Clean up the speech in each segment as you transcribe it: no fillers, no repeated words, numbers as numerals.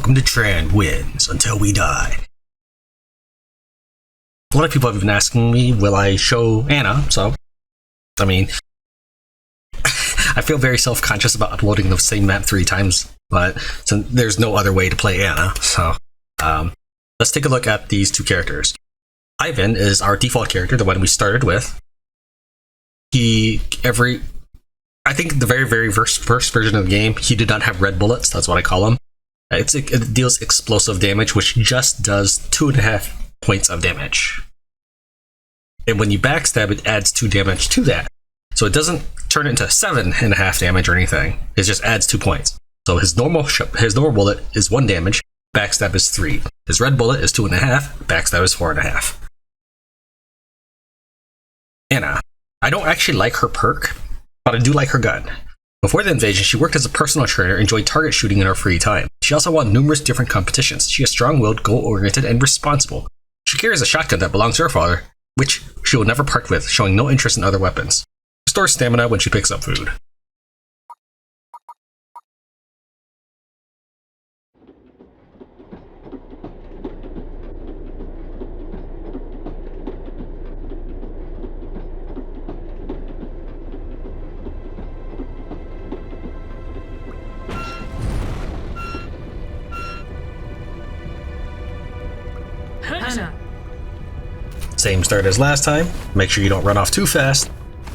welcome to Tran Wins Until We Die. A lot of people have been asking me, will I show Anna? So, I mean, I feel very self-conscious about uploading the same map 3 times, but there's no other way to play Anna. So, let's take a look at these two characters. Ivan is our default character, the one we started with. I think the very first version of the game, he did not have red bullets. That's what I call them. It deals explosive damage, which just does 2.5 points of damage. And when you backstab, it adds 2 damage to that. So it doesn't turn into 7.5 damage or anything. It just adds 2 points. So his normal bullet is 1 damage, backstab is 3. His red bullet is 2.5, backstab is 4.5. Anna. I don't actually like her perk, but I do like her gun. Before the invasion, she worked as a personal trainer and enjoyed target shooting in her free time. She also won numerous different competitions. She is strong-willed, goal-oriented, and responsible. She carries a shotgun that belongs to her father, which she will never part with, showing no interest in other weapons. Restores stamina when she picks up food. Same start as last time. Make sure you don't run off too fast,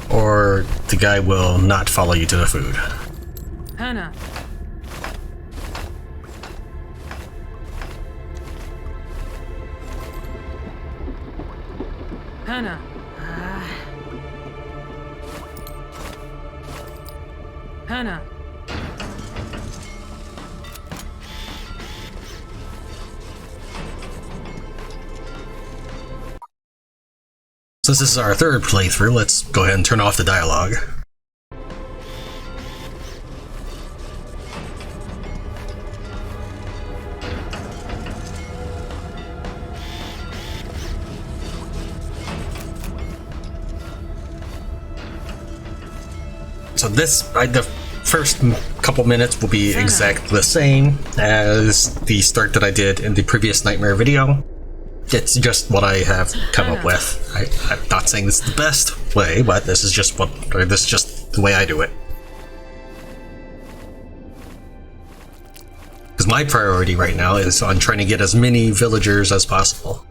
or the guy will not follow you to the food. Hannah. Hannah. Hannah. Since this is our third playthrough, let's go ahead and turn off the dialogue. So the first couple minutes will be exactly the same as the start that I did in the previous Nightmare video. It's just what I have come up with. I'm not saying this is the best way, but this is just the way I do it. Because my priority right now is on trying to get as many villagers as possible.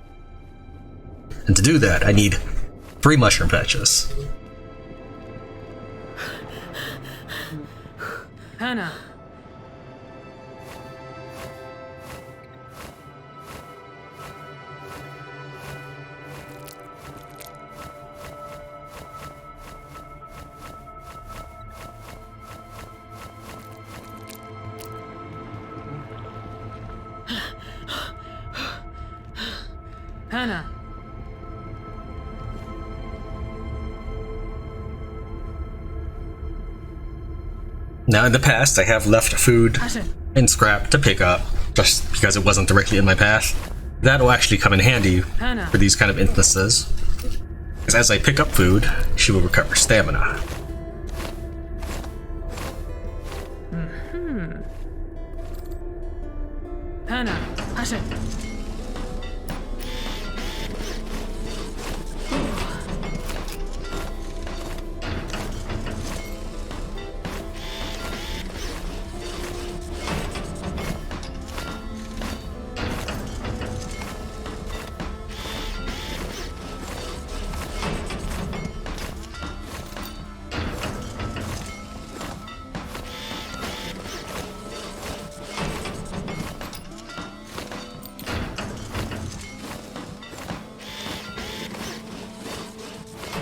And to do that, I need 3 mushroom patches. Hannah. Hannah. Now in the past, I have left food and scrap to pick up, just because it wasn't directly in my path. That will actually come in handy for these kind of instances, because as I pick up food, she will recover stamina. Hannah.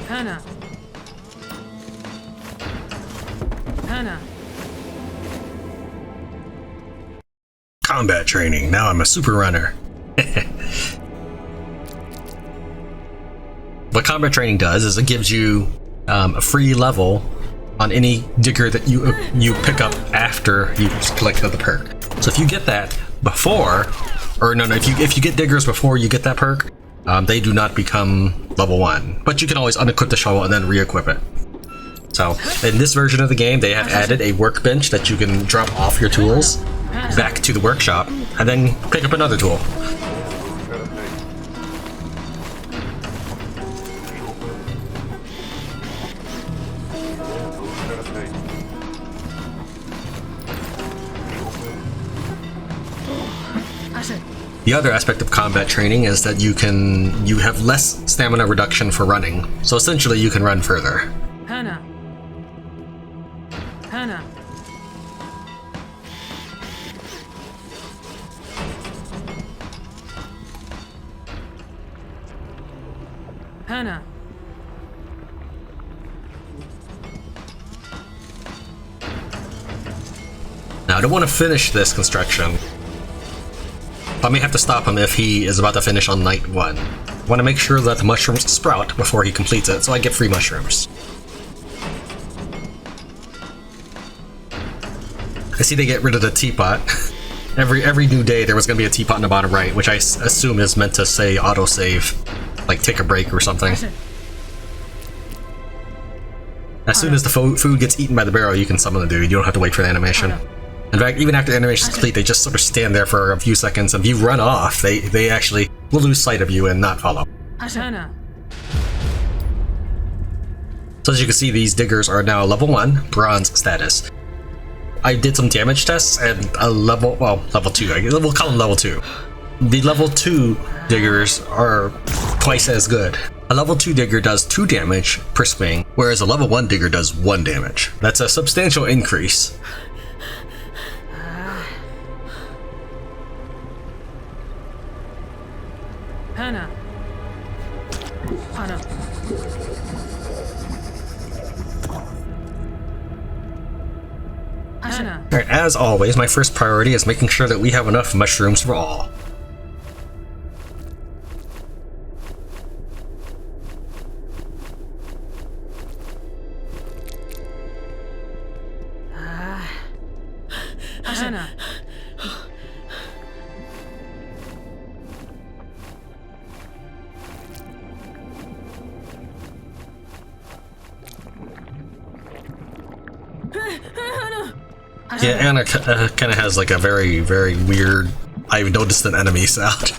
Hannah. Hannah. Combat training. Now I'm a super runner. What combat training does is it gives you a free level on any digger that you pick up after you collected the perk. So if you get that before, or no, if you get diggers before you get that perk, they do not become level 1. But you can always unequip the shovel and then re-equip it. So in this version of the game, they have added a workbench that you can drop off your tools. back to the workshop, and then pick up another tool. The other aspect of combat training is that you have less stamina reduction for running, so essentially you can run further. Hana. Hana. Hana. Now I don't want to finish this construction. I may have to stop him if he is about to finish on night 1. I want to make sure that the mushrooms sprout before he completes it, so I get free mushrooms. I see they get rid of the teapot. Every new day there was going to be a teapot in the bottom right, which I assume is meant to say autosave, like take a break or something. As soon as the food gets eaten by the barrel, you can summon the dude. You don't have to wait for the animation. In fact, even after the animation is complete, they just sort of stand there for a few seconds, and if you run off, they actually will lose sight of you and not follow. Hana. So as you can see, these diggers are now level 1, bronze status. I did some damage tests, and level 2, we'll call them level 2. The level 2 diggers are twice as good. A level 2 digger does 2 damage per swing, whereas a level 1 digger does 1 damage. That's a substantial increase. Hana. Hana. Hana. Alright, as always, my first priority is making sure that we have enough mushrooms for all. Hana. Yeah, Anna kind of has like a very, very weird, I've noticed an enemy sound.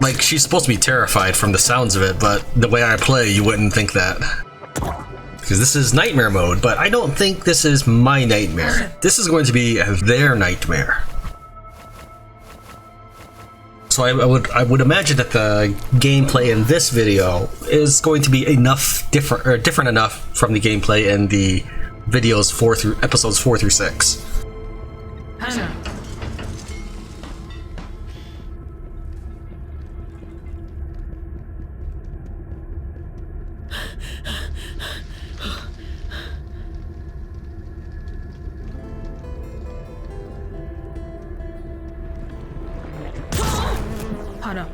Like, she's supposed to be terrified from the sounds of it, but the way I play, you wouldn't think that. Because this is nightmare mode, but I don't think this is my nightmare. This is going to be their nightmare. So I would imagine that the gameplay in this video is going to be different enough from the gameplay in the videos episodes 4 through 6. Hana. Hana.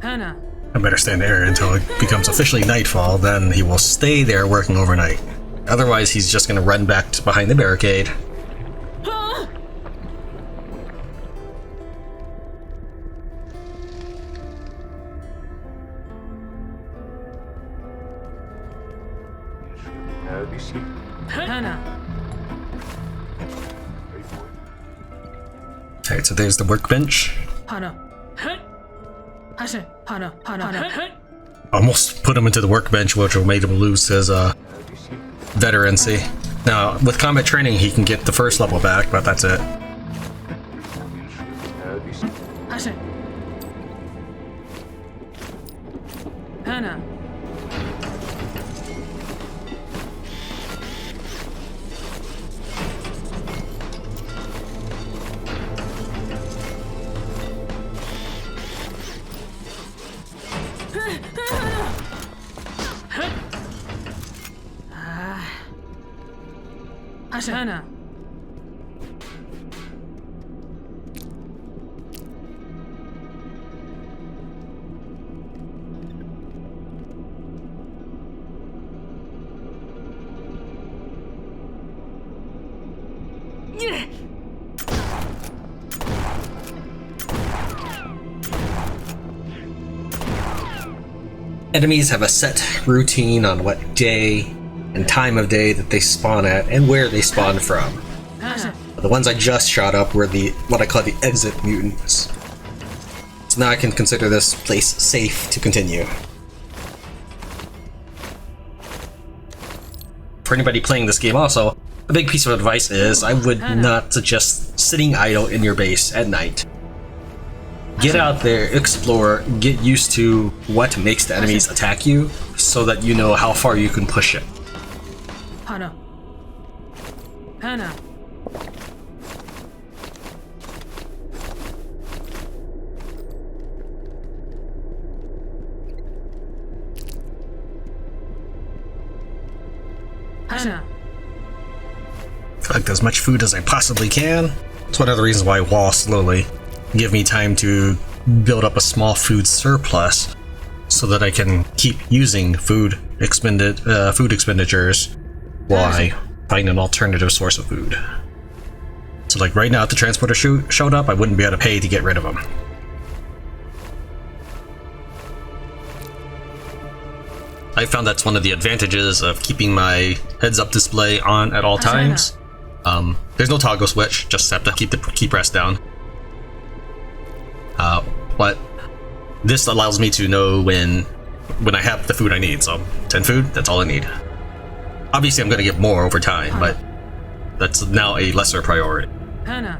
Hana. I better stand there until it becomes officially nightfall, then he will stay there working overnight. Otherwise, he's just gonna run back to behind the barricade. Hana. Alright, so there's the workbench. Hana. Hana. Hana. Hana. Almost put him into the workbench, which will make him lose his veterancy. Now, with combat training, he can get the first level back, but that's it. Hana. Hana. Enemies have a set routine on what day and time of day that they spawn at and where they spawn from. The ones I just shot up were the what I call the exit mutants. So now I can consider this place safe to continue. For anybody playing this game also, a big piece of advice is I would not suggest sitting idle in your base at night. Get out there, explore, get used to what makes the enemies attack you so that you know how far you can push it. Hana. Hana. Hana. Collect as much food as I possibly can. It's one of the reasons why I wall slowly. Give me time to build up a small food surplus so that I can keep using food expenditures while I find an alternative source of food. So like right now if the transporter showed up, I wouldn't be able to pay to get rid of him. I found that's one of the advantages of keeping my heads-up display on at all times. There's no toggle switch, just have to keep the key press down. But this allows me to know when I have the food I need. So 10 food, that's all I need. Obviously, I'm going to get more over time, but that's now a lesser priority. Hana.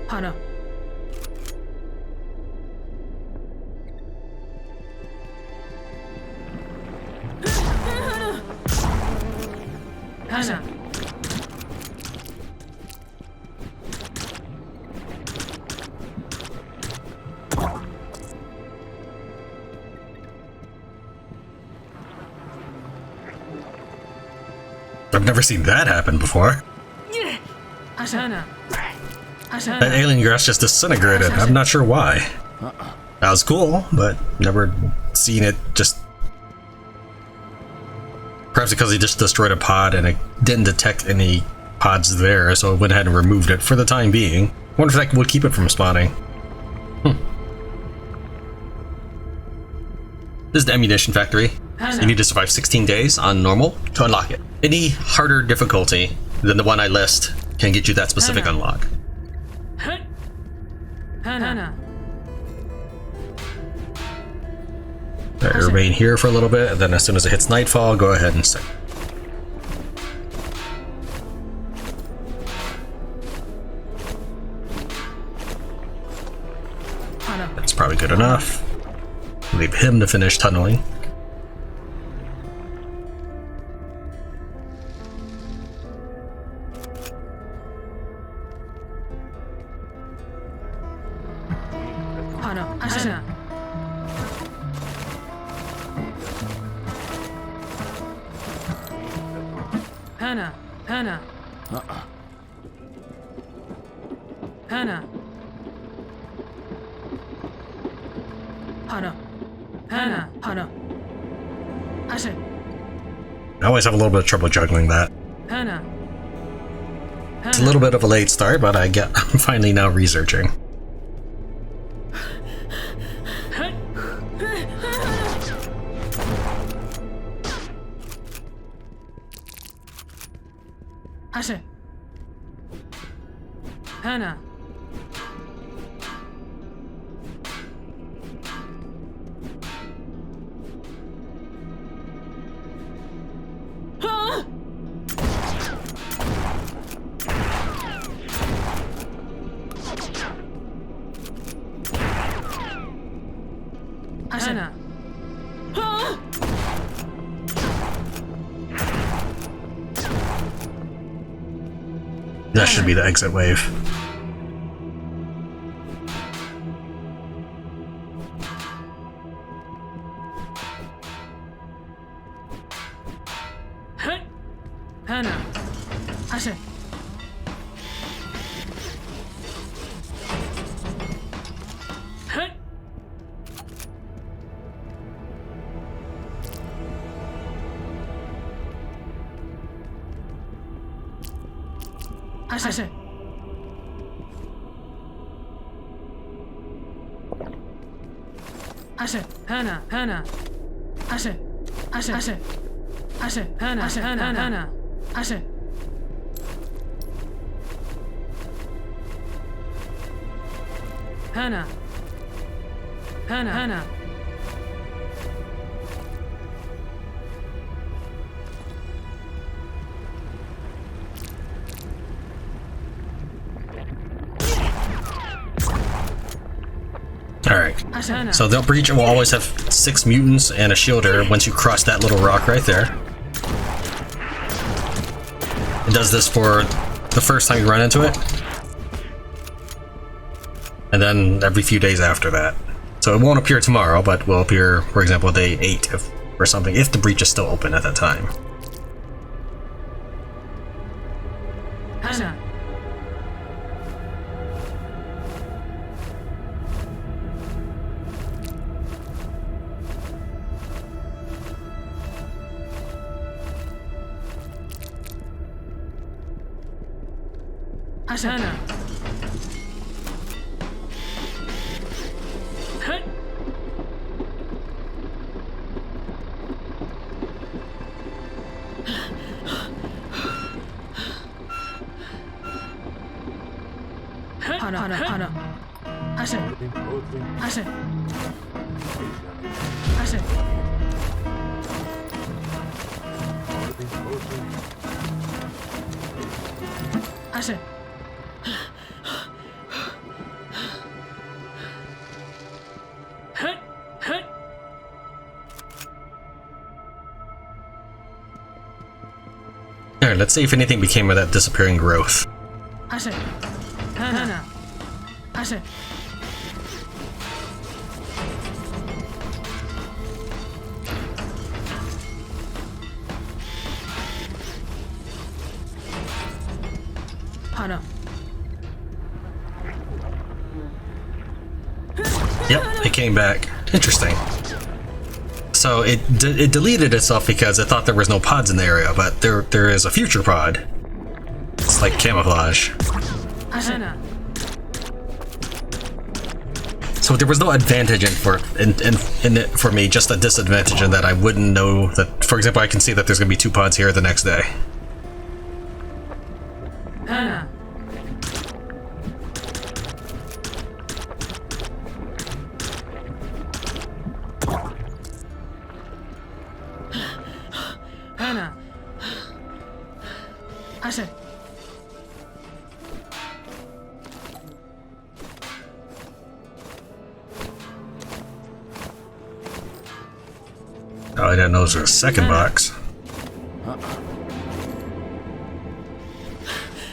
Hana. Hana. I've never seen that happen before. Hana. That alien grass just disintegrated. I'm not sure why. That was cool, but never seen it just... Perhaps because he just destroyed a pod and it didn't detect any pods there, so it went ahead and removed it for the time being. Wonder if that would keep it from spawning. This is the ammunition factory. You need to survive 16 days on normal to unlock it. Any harder difficulty than the one I list can get you that specific unlock. Hana. Alright, remain here for a little bit, and then as soon as it hits nightfall, go ahead and set. That's probably good enough. Leave him to finish tunneling. Hana. Hana. Hana. Hana. Hana. Hana. Hana. I always have a little bit of trouble juggling that. Hana. It's a little bit of a late start, but I'm finally now researching. Hana. Hana. That should be the exit wave. Hana. Ashe, Hana, Hana. Ashe, Ashe, Ashe. Ashe, Hana, Ashe, Hana, Hana. Ashe. Hana. Hana, Hana. Alright, so the breach will always have 6 mutants and a shielder once you cross that little rock right there. It does this for the first time you run into it, and then every few days after that. So it won't appear tomorrow, but will appear, for example, day 8 or something, if the breach is still open at that time. Hana. Hana. Hana, Hana, Hana. Ashe. Ashe. Ashe. Ashe. Alright, let's see if anything became of that disappearing growth. Ashe. Hana. Ashe. Hana. Yep, it came back. Interesting. So it deleted itself because it thought there was no pods in the area, but there is a future pod. It's like camouflage. Hana. So there was no advantage in it for me, just a disadvantage in that I wouldn't know that. For example, I can see that there's gonna be 2 pods here the next day. Hana. Hana. Ashe. Oh, I didn't know there was a second box.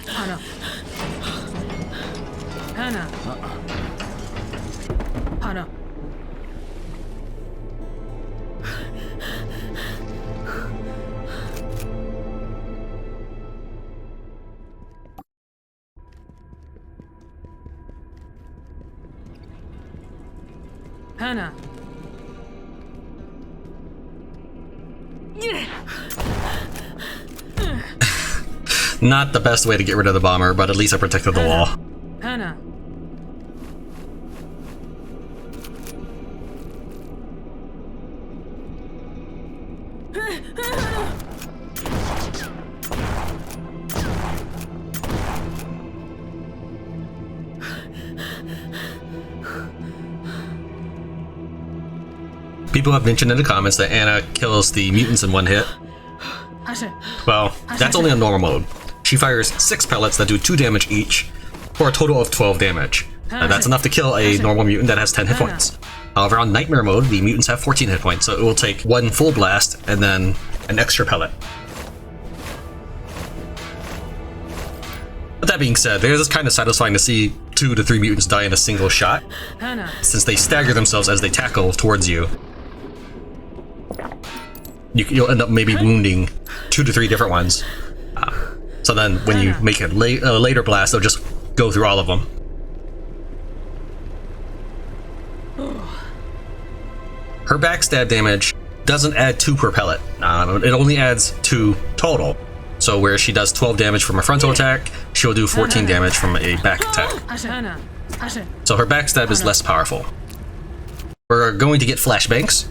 Hana. Hana. Hana. Hana. Not the best way to get rid of the bomber, but at least I protected the wall. Hana. People have mentioned in the comments that Anna kills the mutants in 1 hit. Well, that's only on normal mode. She fires 6 pellets that do 2 damage each, for a total of 12 damage. And that's enough to kill a normal mutant that has 10 hit points. However, on Nightmare mode, the mutants have 14 hit points, so it will take 1 full blast and then an extra pellet. But that being said, it is kind of satisfying to see 2 to 3 mutants die in a single shot, since they stagger themselves as they tackle towards you. You'll end up maybe wounding 2 to 3 different ones. So then when you make a later blast, they'll just go through all of them. Her backstab damage doesn't add 2 per pellet. It only adds 2 total. So where she does 12 damage from a frontal attack, she'll do 14 damage from a back attack. So her backstab is less powerful. We're going to get flashbangs.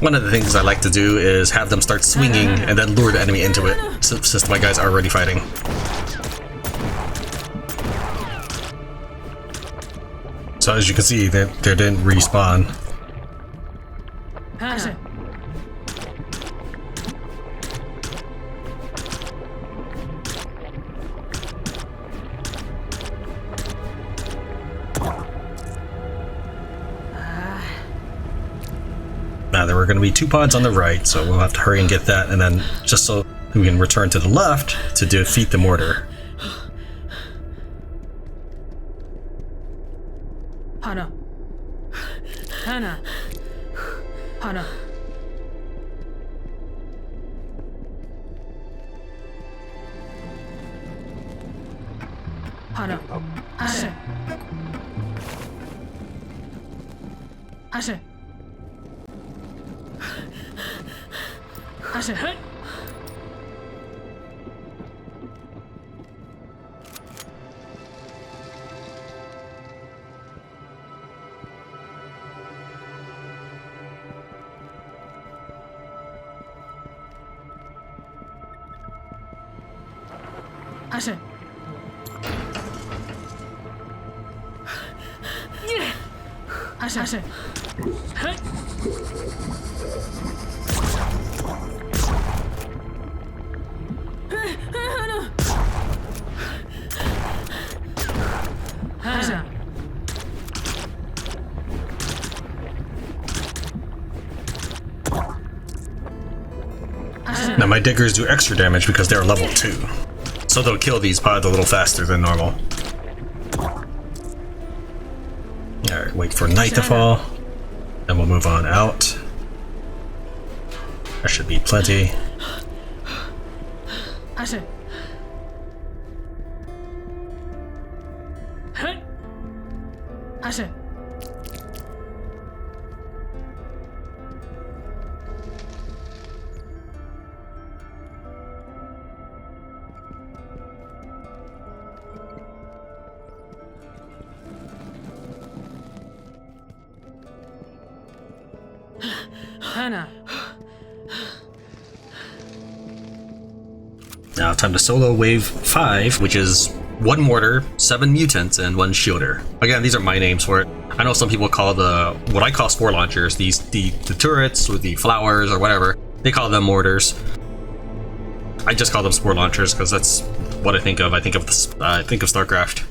One of the things I like to do is have them start swinging and then lure the enemy into it, since my guys are already fighting. So as you can see, they didn't respawn. Now there were going to be 2 pods on the right, so we'll have to hurry and get that, and then just so we can return to the left to defeat the mortar. Hana. Hana. Hana. Hana. Ashe. Ashe. Ashe. Hey. Ashe. Ashe. Ashe. Hey. Now my diggers do extra damage because they're level 2. So they'll kill these pods a little faster than normal. Alright, wait for night to fall. Then we'll move on out. There should be plenty. Ashe. Hey. Ashe. Hana. Now time to solo wave 5, which is 1 mortar, 7 mutants, and 1 shielder. Again, these are my names for it. I know some people call what I call spore launchers, the turrets with the flowers or whatever, they call them mortars. I just call them spore launchers because that's what I think of. I think of StarCraft.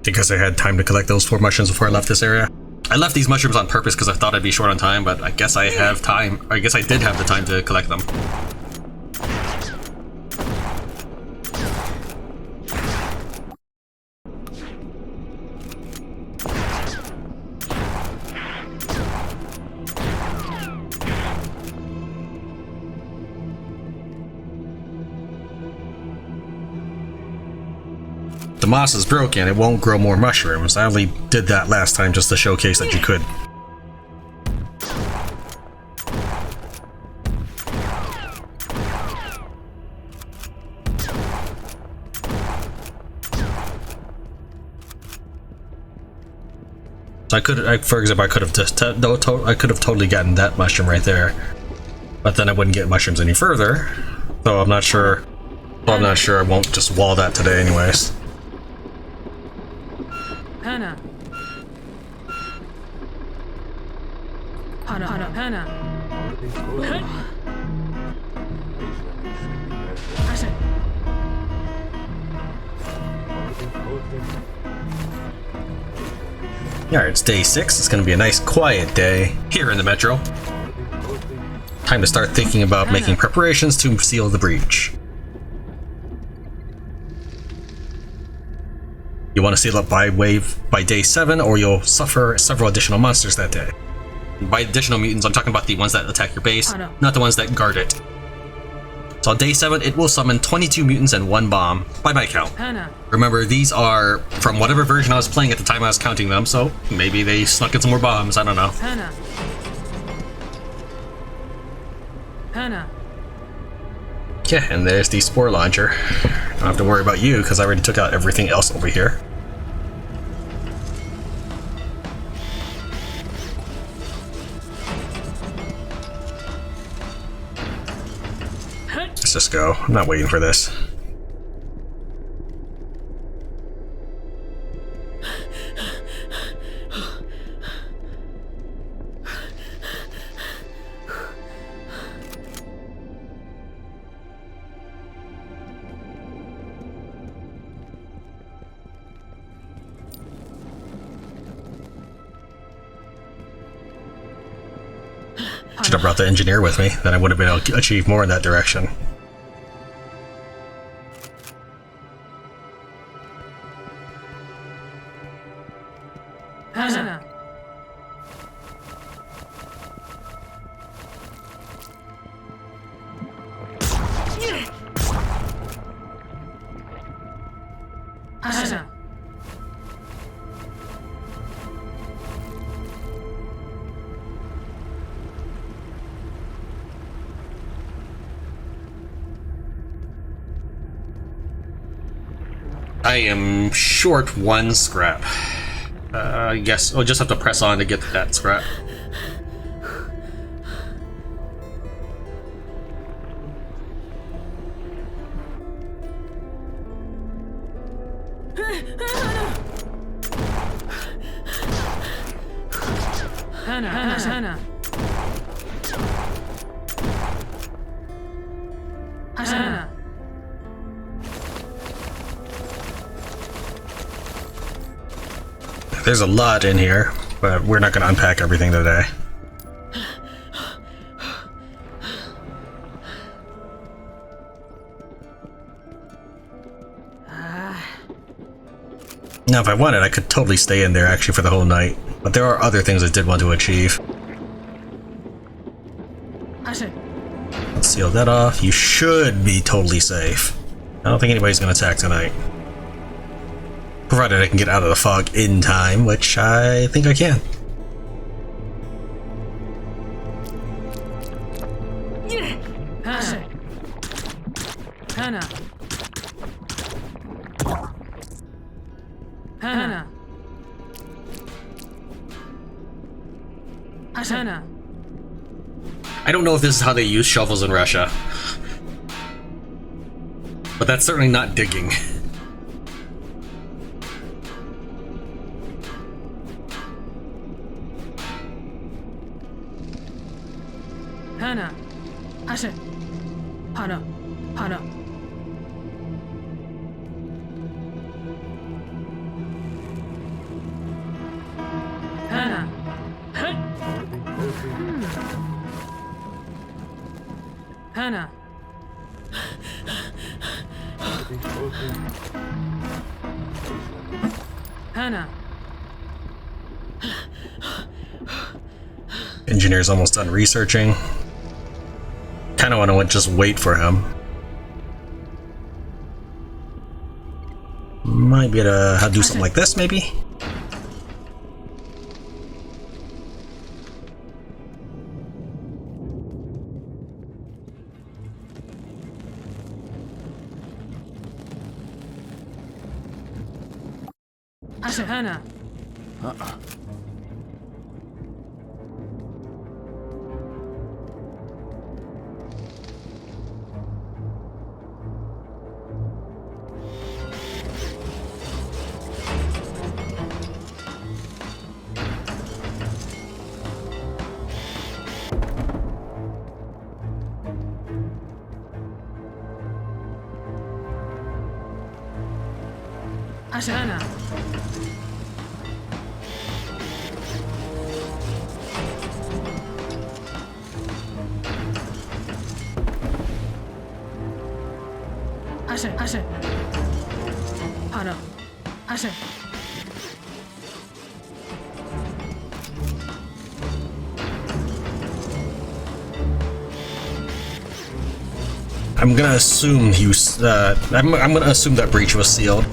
Because I had time to collect those 4 mushrooms before I left this area. I left these mushrooms on purpose because I thought I'd be short on time, but I guess I have time. I guess I did have the time to collect them. The moss is broken, it won't grow more mushrooms. I only did that last time just to showcase that you could. So for example, I could have totally gotten that mushroom right there, but then I wouldn't get mushrooms any further. So I'm not sure. Well, I'm not sure. I won't just wall that today, anyways. Hana. Hana. Hana. Hana. Ashe. Alright, it's day 6. It's gonna be a nice quiet day here in the metro. Time to start thinking about making preparations to seal the breach. You want to seal up by day 7, or you'll suffer several additional monsters that day. By additional mutants, I'm talking about the ones that attack your base, not the ones that guard it. So on day 7, it will summon 22 mutants and 1 bomb, by my count. Remember, these are from whatever version I was playing at the time I was counting them, so maybe they snuck in some more bombs, I don't know. Hana. Yeah, and there's the spore launcher. Don't have to worry about you because I already took out everything else over here. Let's just go. I'm not waiting for this. Should have brought the engineer with me, then I would have been able to achieve more in that direction. Hana. Hana. I am short 1 scrap. Yes, I'll just have to press on to get that scrap. Hana. Hana. Hana. There's a lot in here, but we're not going to unpack everything today. Now, if I wanted, I could totally stay in there actually for the whole night, but there are other things I did want to achieve. Let's seal that off. You should be totally safe. I don't think anybody's going to attack tonight. Provided I can get out of the fog in time, which I think I can. Hana. Hana. Hana. I don't know if this is how they use shovels in Russia, but that's certainly not digging. Hana. Ashe. Hana. Hana. Hana. Hana. Hana. Engineer's almost done researching. Kinda wanna just wait for him. Might be able to do something like this, maybe? Ashe. Hana. Ashe. Hana. Ashe. Ashe. Hana. Ashe. I'm gonna assume he was, I'm gonna assume that breach was sealed.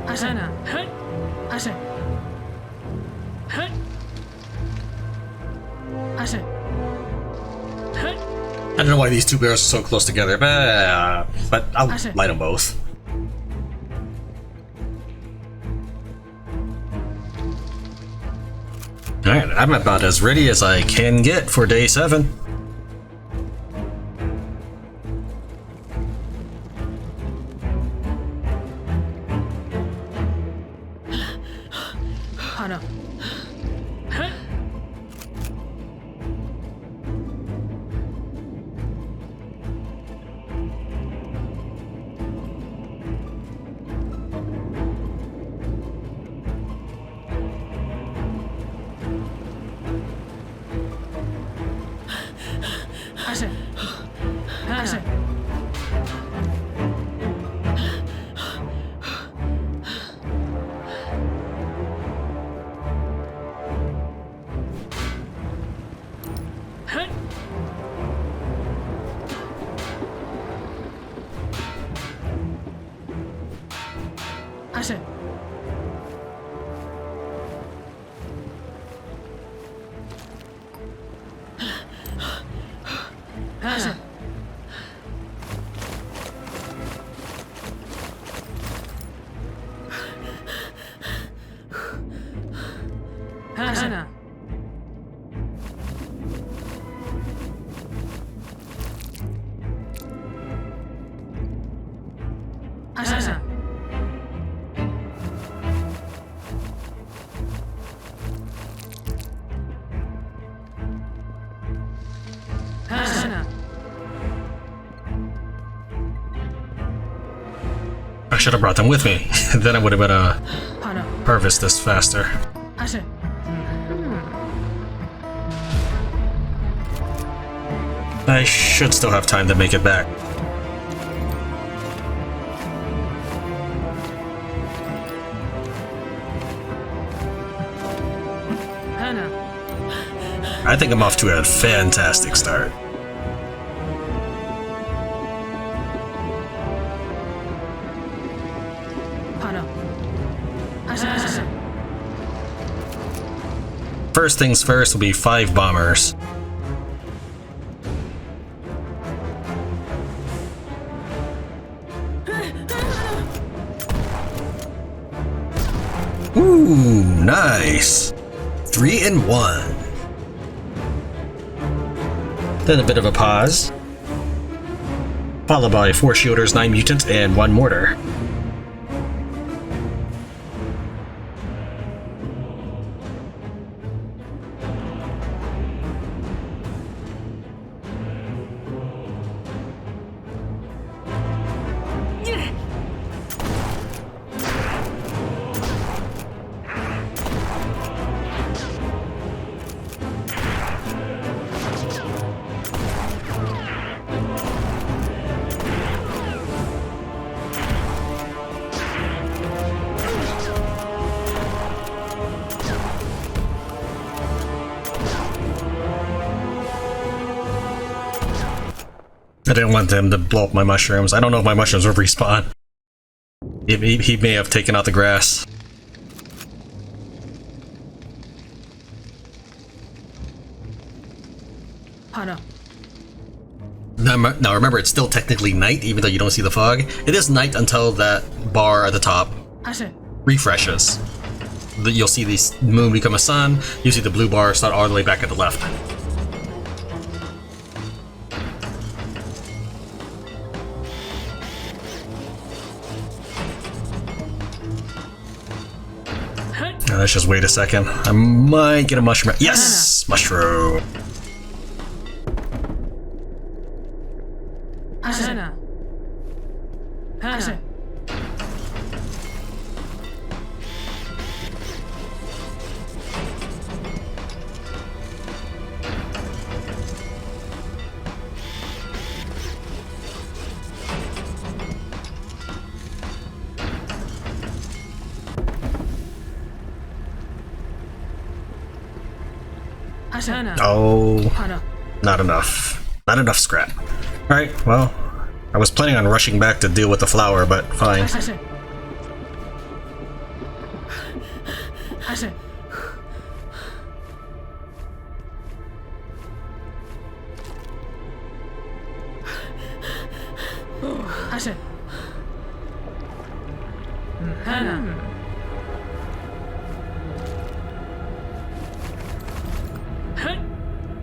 Ashe. Hana. Ashe. Ashe. I don't know why these two barrels are so close together, but I'll light them both. Alright, I'm about as ready as I can get for day 7. Hana. Ashe. Ashe. Ashe. Ashe. Hana. Ashe. Hana. I should have brought them with me. Then I would have been Hana. harvest this faster. Ashe. I should still have time to make it back. Hana. I think I'm off to a fantastic start. Hana. Ashe. First things first will be 5 bombers. Ooh, nice. 3 in 1. Then a bit of a pause. Followed by 4 shielders, 9 mutant, and 1 mortar. I didn't want them to blow up my mushrooms. I don't know if my mushrooms will respawn. He may have taken out the grass. Hana. Now remember, it's still technically night, even though you don't see the fog. It is night until that bar at the top Ashe. refreshes. You'll see the moon become a sun. You see the blue bar start all the way back at the left. Now, let's just wait a second. I might get a mushroom. Yes! Mushroom! Hana. Ashe. Hana. Oh, Hana. not enough. Not enough scrap. Alright, well, I was planning on rushing back to deal with the flower, but fine. Ashe. Ashe. Ashe. Hana.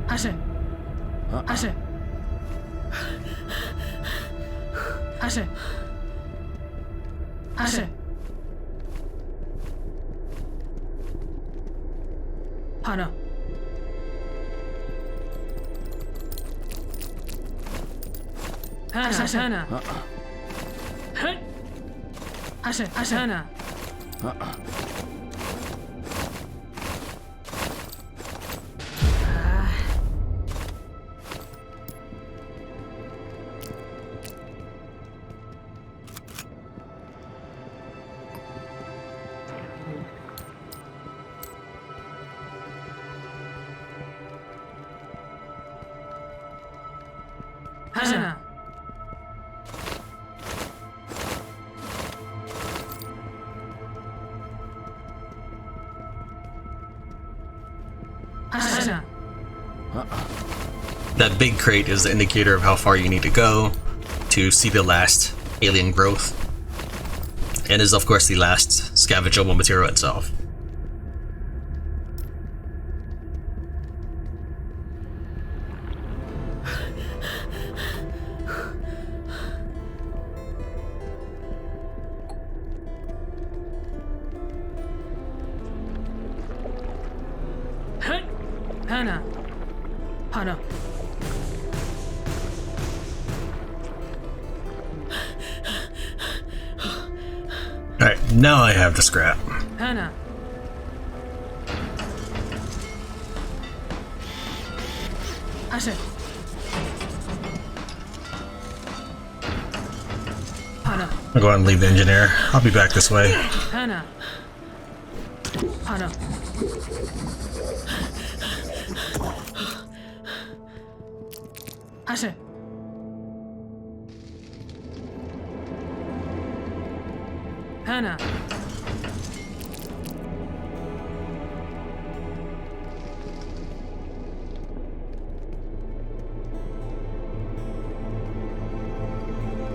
Ashe. Ashe. Ashe. Ashe. Hana. Hana. Hana. Ashe. Ashe. Hana. Hana. Hana. That big crate is the indicator of how far you need to go to see the last alien growth, and is of course the last scavengeable material itself. Hana. Hana. Alright, now I have the scrap. Hana. Ashe. Hana. I'll go ahead and leave the engineer. I'll be back this way. Hana. Hana. Ashe. Hana.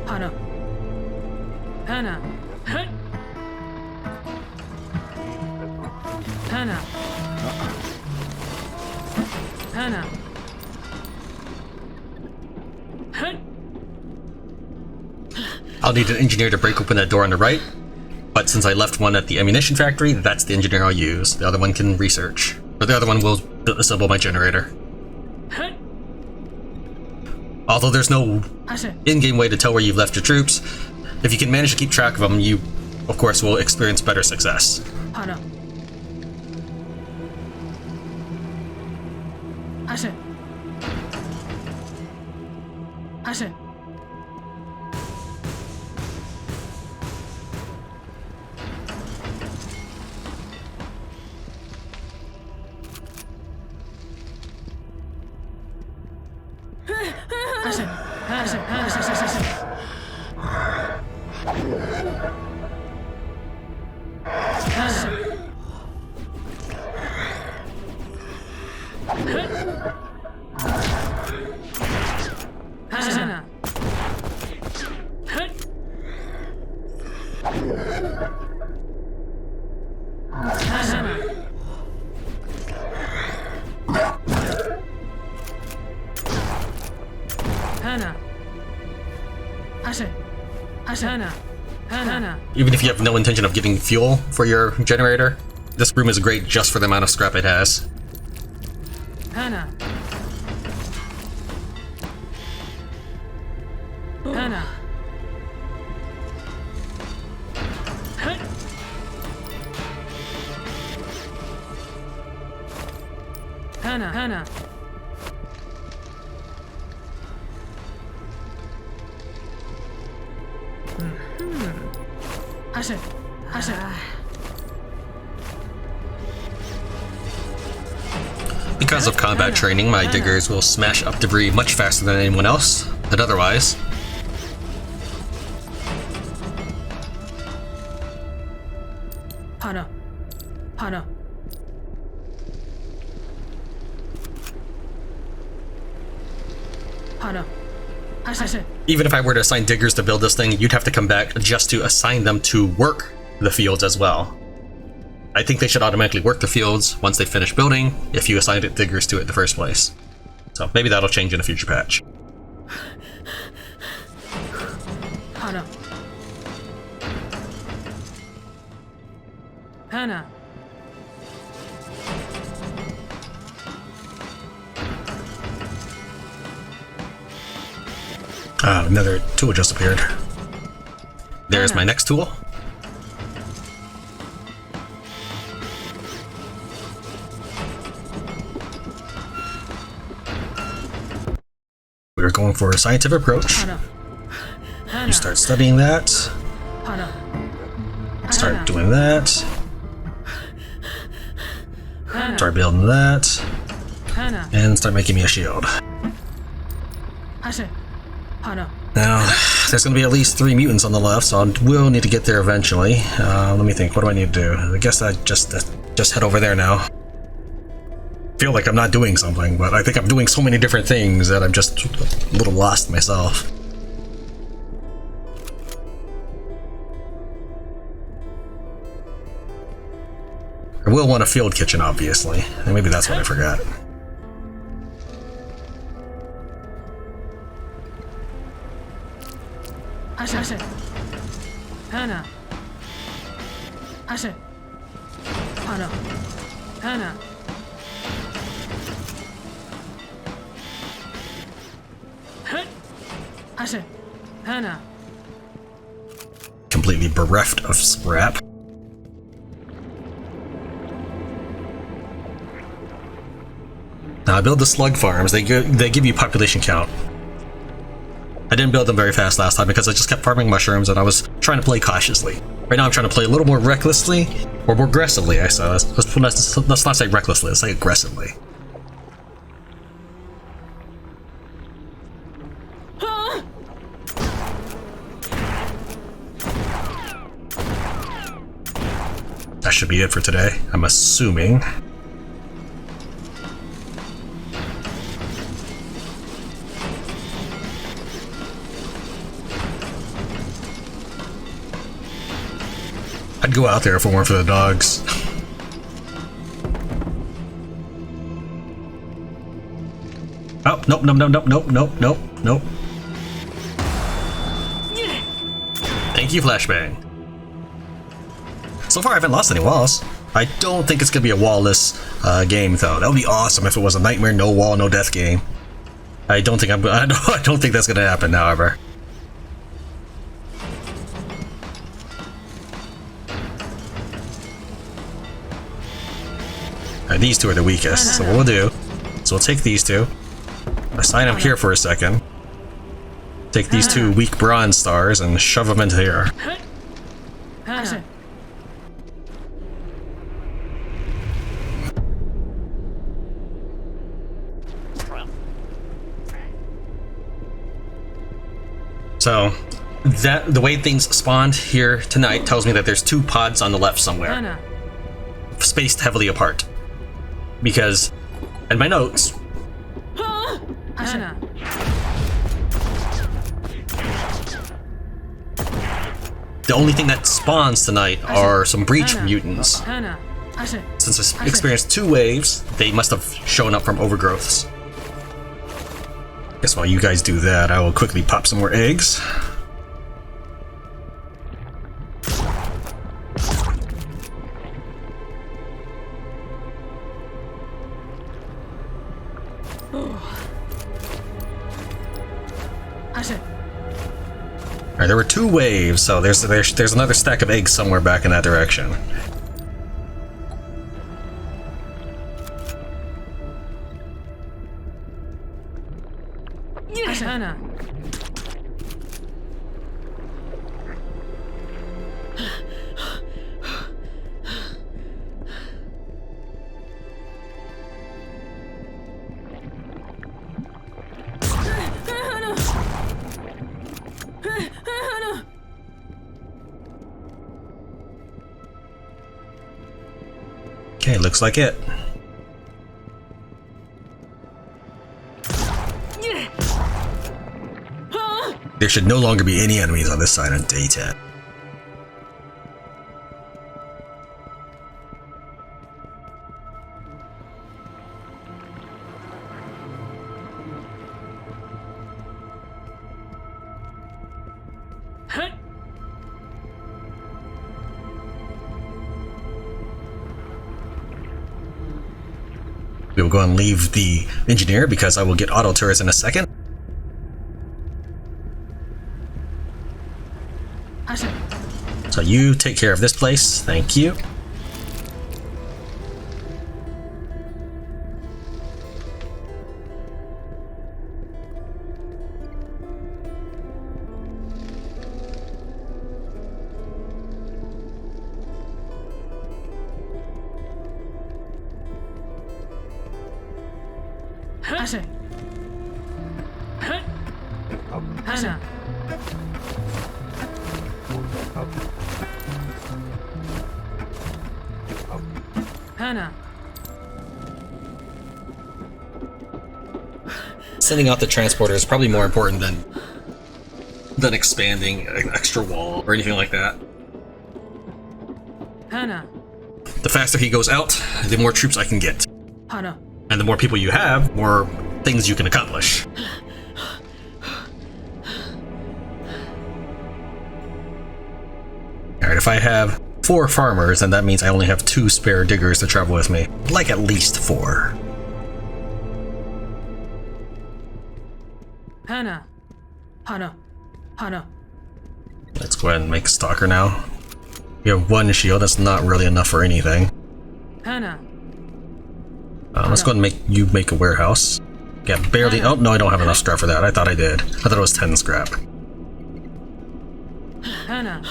Hana. Hana. Hana. Hana. I'll need an engineer to break open that door on the right, but since I left one at the ammunition factory, that's the engineer I'll use. The other one can research. Or the other one will assemble my generator. Although there's no in-game way to tell where you've left your troops, if you can manage to keep track of them, you, of course, will experience better success. Hana. Ashe. Ashe. Ashe. Ashe. Ashe. Hana. Hana. Hana. Ashe. Ashe. Hana. Hana. Even if you have no intention of getting fuel for your generator, this room is great just for the amount of scrap it has. Hana. Hana. Hana. Hana. Ashe. Ashe. Because of combat training, my diggers will smash up debris much faster than anyone else than otherwise. Hana. Hana. Hana. Ashe. even if I were to assign diggers to build this thing, you'd have to come back just to assign them to work the fields as well. I think they should automatically work the fields once they finish building if you assigned it diggers to it in the first place. So maybe that'll change in a future patch. Hana. Hana. Another tool just appeared. There's my next tool. We're going for a scientific approach. You start studying that. Start doing that. Start building that. And start making me a shield. Now, there's going to be at least 3 mutants on the left, so I will need to get there eventually. Let me think, what do I need to do? I guess I just head over there now. Feel like I'm not doing something, but I think I'm doing so many different things that I'm just a little lost myself. I will want a field kitchen, obviously, and maybe that's what I forgot. Hana. Hana. Hana. Hana. Completely bereft of scrap. Now I build the slug farms. They give you population count. I didn't build them very fast last time because I just kept farming mushrooms and I was trying to play cautiously. Right now I'm trying to play a little more recklessly, or more aggressively, I said. Let's not say recklessly, let's say aggressively. That should be it for today, I'm assuming. I'd go out there if it weren't for the dogs. Oh, nope, nope, nope, nope, nope, nope, nope, nope. Thank you, Flashbang. So far I haven't lost any walls. I don't think it's gonna be a wall-less game though. That would be awesome if it was a nightmare, no wall, no death game. I don't think I don't think that's gonna happen, however. These two are the weakest, so what we'll do is we'll take these two, assign them here for a second, take these 2 weak bronze stars and shove them into here. So the way things spawned here tonight tells me that there's 2 pods on the left somewhere, spaced heavily apart. Because, in my notes, the only thing that spawns tonight are some breach mutants. Since I experienced 2 waves, they must have shown up from overgrowths. Guess while you guys do that, I will quickly pop some more eggs. Alright, there were 2 waves, so there's another stack of eggs somewhere back in that direction. Okay, looks like it. There should no longer be any enemies on this side on day 10. We will go and leave the engineer because I will get auto turrets in a second. So you take care of this place, thank you. Hannah. Hannah. Sending out the transporter is probably more important than expanding an extra wall or anything like that. Hannah. The faster he goes out, the more troops I can get. Hannah. And the more people you have, more things you can accomplish. Alright, if I have 4 farmers, then that means I only have 2 spare diggers to travel with me. Like at least 4. Hannah. Hannah. Hannah. Let's go ahead and make a stalker now. You have 1 shield, that's not really enough for anything. Hannah. Let's go ahead and make a warehouse. Yeah, barely. Oh, no, I don't have enough scrap for that. I thought I did. I thought it was 10 scrap. Hannah.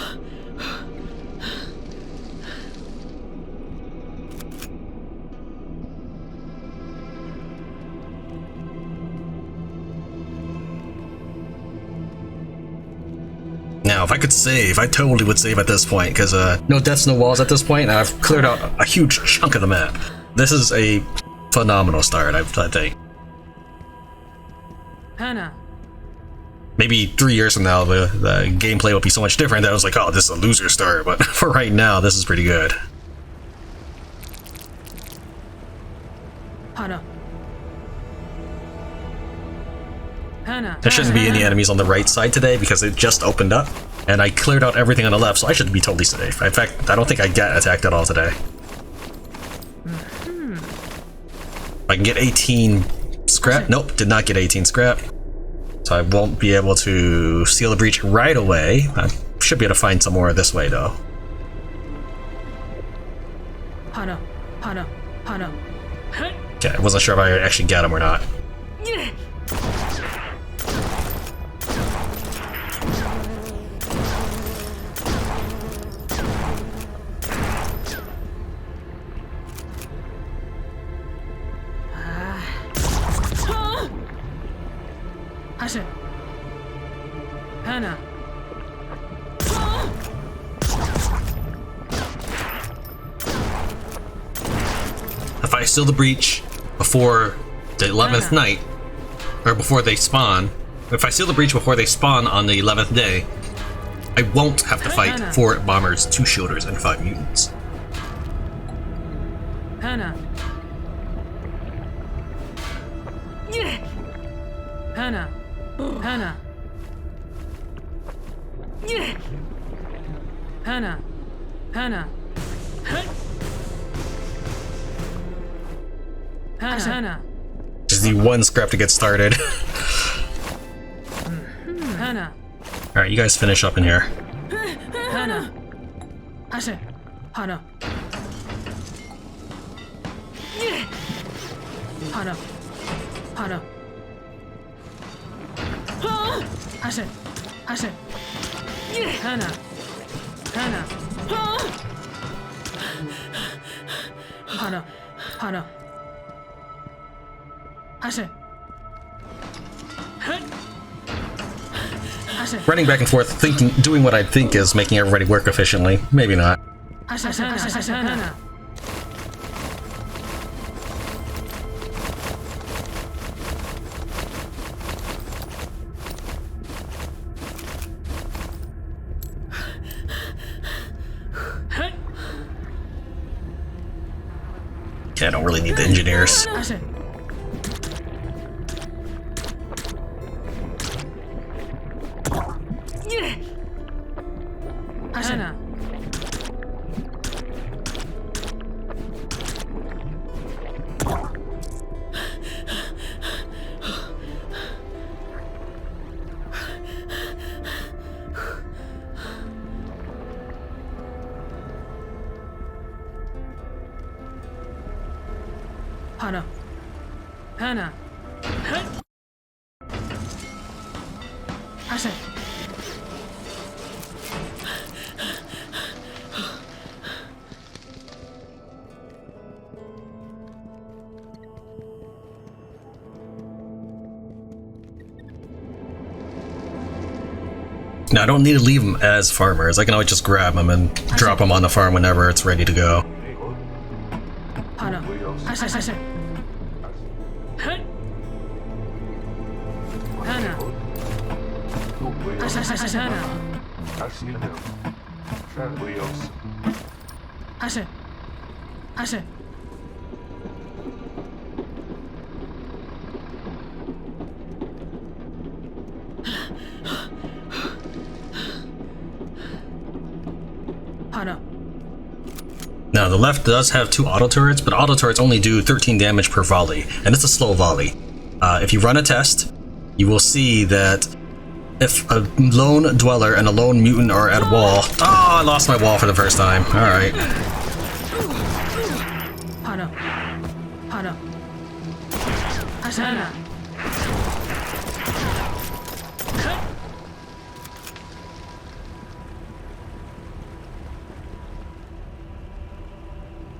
Now, if I could save, I totally would save at this point, because no deaths, no walls at this point, and I've cleared out a huge chunk of the map. This is a phenomenal start, I think. Hannah. Maybe 3 years from now, the gameplay will be so much different that I was like, oh, this is a loser start, but for right now, this is pretty good. Hannah. Hannah. There shouldn't be any enemies on the right side today because it just opened up, and I cleared out everything on the left, so I should be totally safe. In fact, I don't think I get attacked at all today. I can get 18 scrap. Nope, did not get 18 scrap. So I won't be able to seal the breach right away. I should be able to find some more this way, though. Hannah. Hannah. Hannah. Okay, I wasn't sure if I actually got him or not. Hannah. If I seal the breach before the 11th night, or before they spawn, if I seal the breach before they spawn on the 11th day, I won't have to fight 4 bombers, 2 shielders, and 5 mutants. Hannah. Hannah. Hannah. Hannah. Hannah. Hannah. Just need 1 scrap to get started. Hannah. Alright, you guys finish up in here. Hannah. Hannah. Hannah. Hannah. Hannah. Hannah. Hannah. Hannah. Hannah. Hannah. Running back and forth, doing what I think is making everybody work efficiently. Maybe not. Hannah. Yeah, I don't really need the engineers. Ashe. Hana. Hana. Hana. Ashe. Now, I don't need to leave them as farmers. I can always just grab them and drop them on the farm whenever it's ready to go. Hana. Ashe. Ashe. Hana. Ashe. Ashe. Hana. Ashe. Ashe. Hana. Now, the left does have 2 auto turrets, but auto turrets only do 13 damage per volley, and it's a slow volley. If you run a test, you will see that if a lone dweller and a lone mutant are at a wall... Oh, I lost my wall for the first time. Alright. Hana. Hana. Ashe. Hana.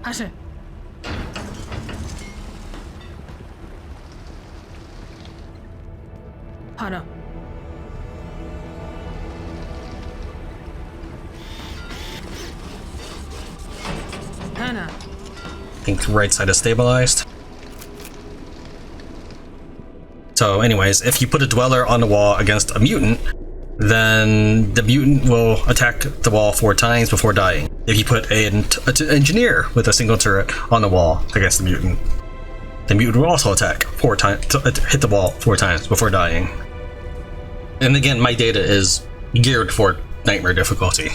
Ashe. Hana. Hana. I think the right side is stabilized. So anyways, if you put a dweller on the wall against a mutant, then the mutant will attack the wall 4 times before dying. If you put an engineer with a single turret on the wall against the mutant will also attack 4 times, hit the wall 4 times before dying. And again, my data is geared for nightmare difficulty.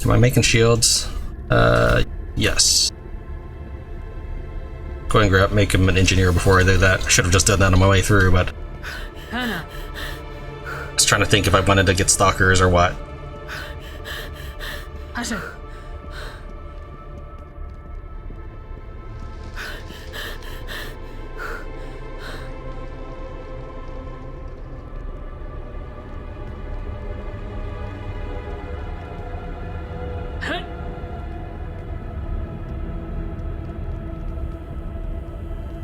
Am I making shields? Yes. Go ahead and make him an engineer before I do that. I should have just done that on my way through, but... Hana. I was trying to think if I wanted to get stalkers or what. Ashe.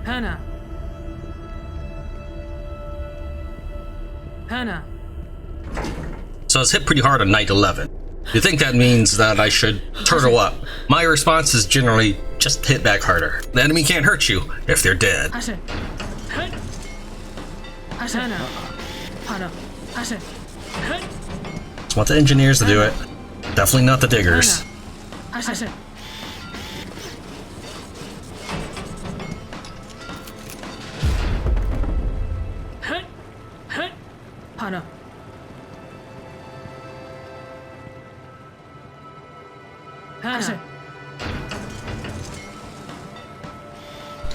Hana. Hana. So it's hit pretty hard on night 11. You think that means that I should turtle up? My response is generally just hit back harder. The enemy can't hurt you if they're dead. Ashe. Ashe. Hana. Hana. Ashe. Just want the engineers to do it. Definitely not the diggers. Ashe. Ashe. Hana. Hana.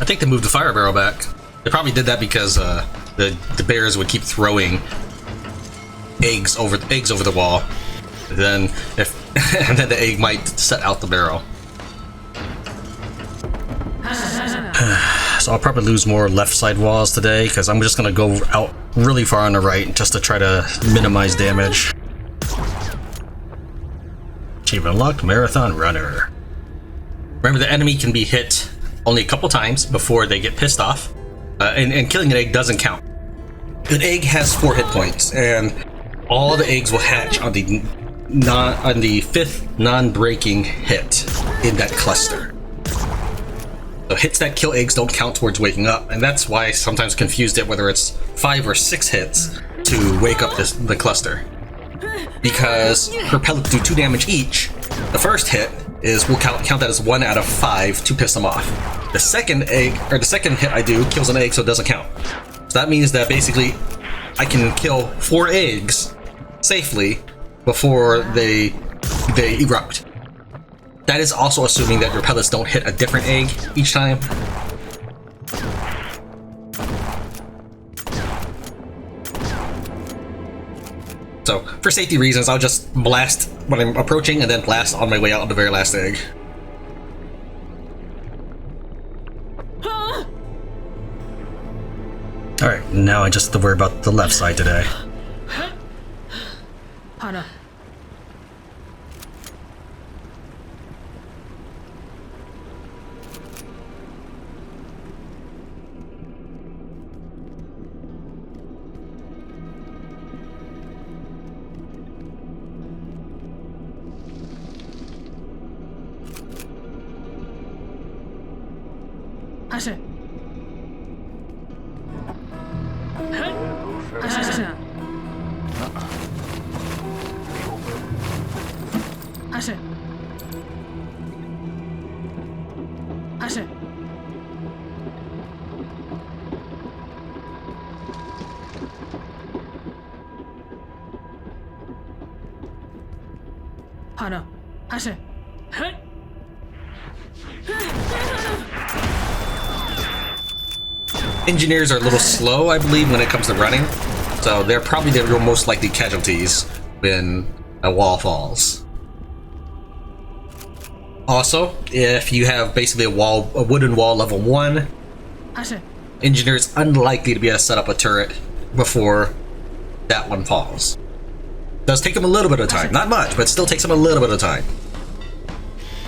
I think they moved the fire barrel back. They probably did that because the bears would keep throwing eggs over the wall. And then and then the egg might set out the barrel. So I'll probably lose more left side walls today because I'm just gonna go out really far on the right just to try to minimize damage. Achievement unlocked, Marathon Runner. Remember, the enemy can be hit only a couple times before they get pissed off, and killing an egg doesn't count. An egg has 4 hit points, and all the eggs will hatch on the 5th non-breaking hit in that cluster. So hits that kill eggs don't count towards waking up, and that's why I sometimes confused it whether it's 5 or 6 hits to wake up the cluster. Because her pellets do 2 damage each, The first hit is, we'll count that as 1 out of 5 to piss them off. The second egg, or the second hit I do, kills an egg, so it doesn't count. So that means that basically I can kill 4 eggs safely before they erupt. That is also assuming that your pellets don't hit a different egg each time. So, for safety reasons, I'll just blast when I'm approaching and then blast on my way out on the very last egg. Alright, now I just have to worry about the left side today. Hana. Ashe. Ashe. Ashe. Ashe. Hana. Ashe. Engineers are a little slow, I believe, when it comes to running, so they're probably the most likely casualties when a wall falls. Also, if you have basically a wooden wall level 1, engineers unlikely to be able to set up a turret before that one falls. Does take them a little bit of time, not much, but still takes them a little bit of time.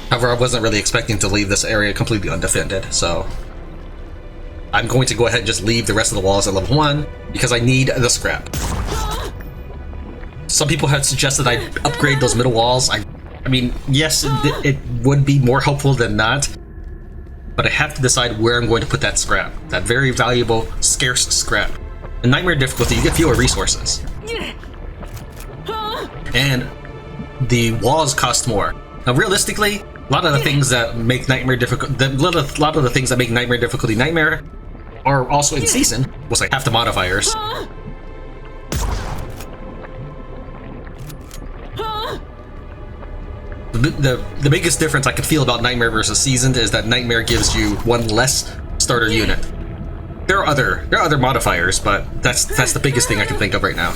However, I wasn't really expecting to leave this area completely undefended, so I'm going to go ahead and just leave the rest of the walls at level 1 because I need the scrap. Some people have suggested I upgrade those middle walls. I mean, yes, it would be more helpful than not, but I have to decide where I'm going to put that scrap. That very valuable, scarce scrap. In Nightmare difficulty, you get fewer resources. And the walls cost more. Now, realistically, a lot of the things that make Nightmare difficult, a lot of the things that make Nightmare difficulty Nightmare are also in season. Was like half the modifiers. The biggest difference I could feel about Nightmare versus Seasoned is that Nightmare gives you 1 less starter unit. There are other modifiers, but that's the biggest thing I can think of right now.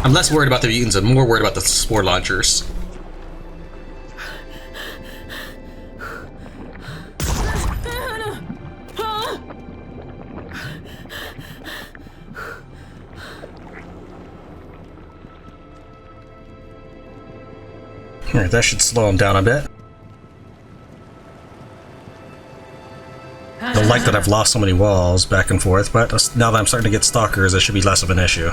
I'm less worried about the mutants and more worried about the spore launchers. Alright, that should slow him down a bit. I don't like that I've lost so many walls back and forth, but now that I'm starting to get stalkers, it should be less of an issue.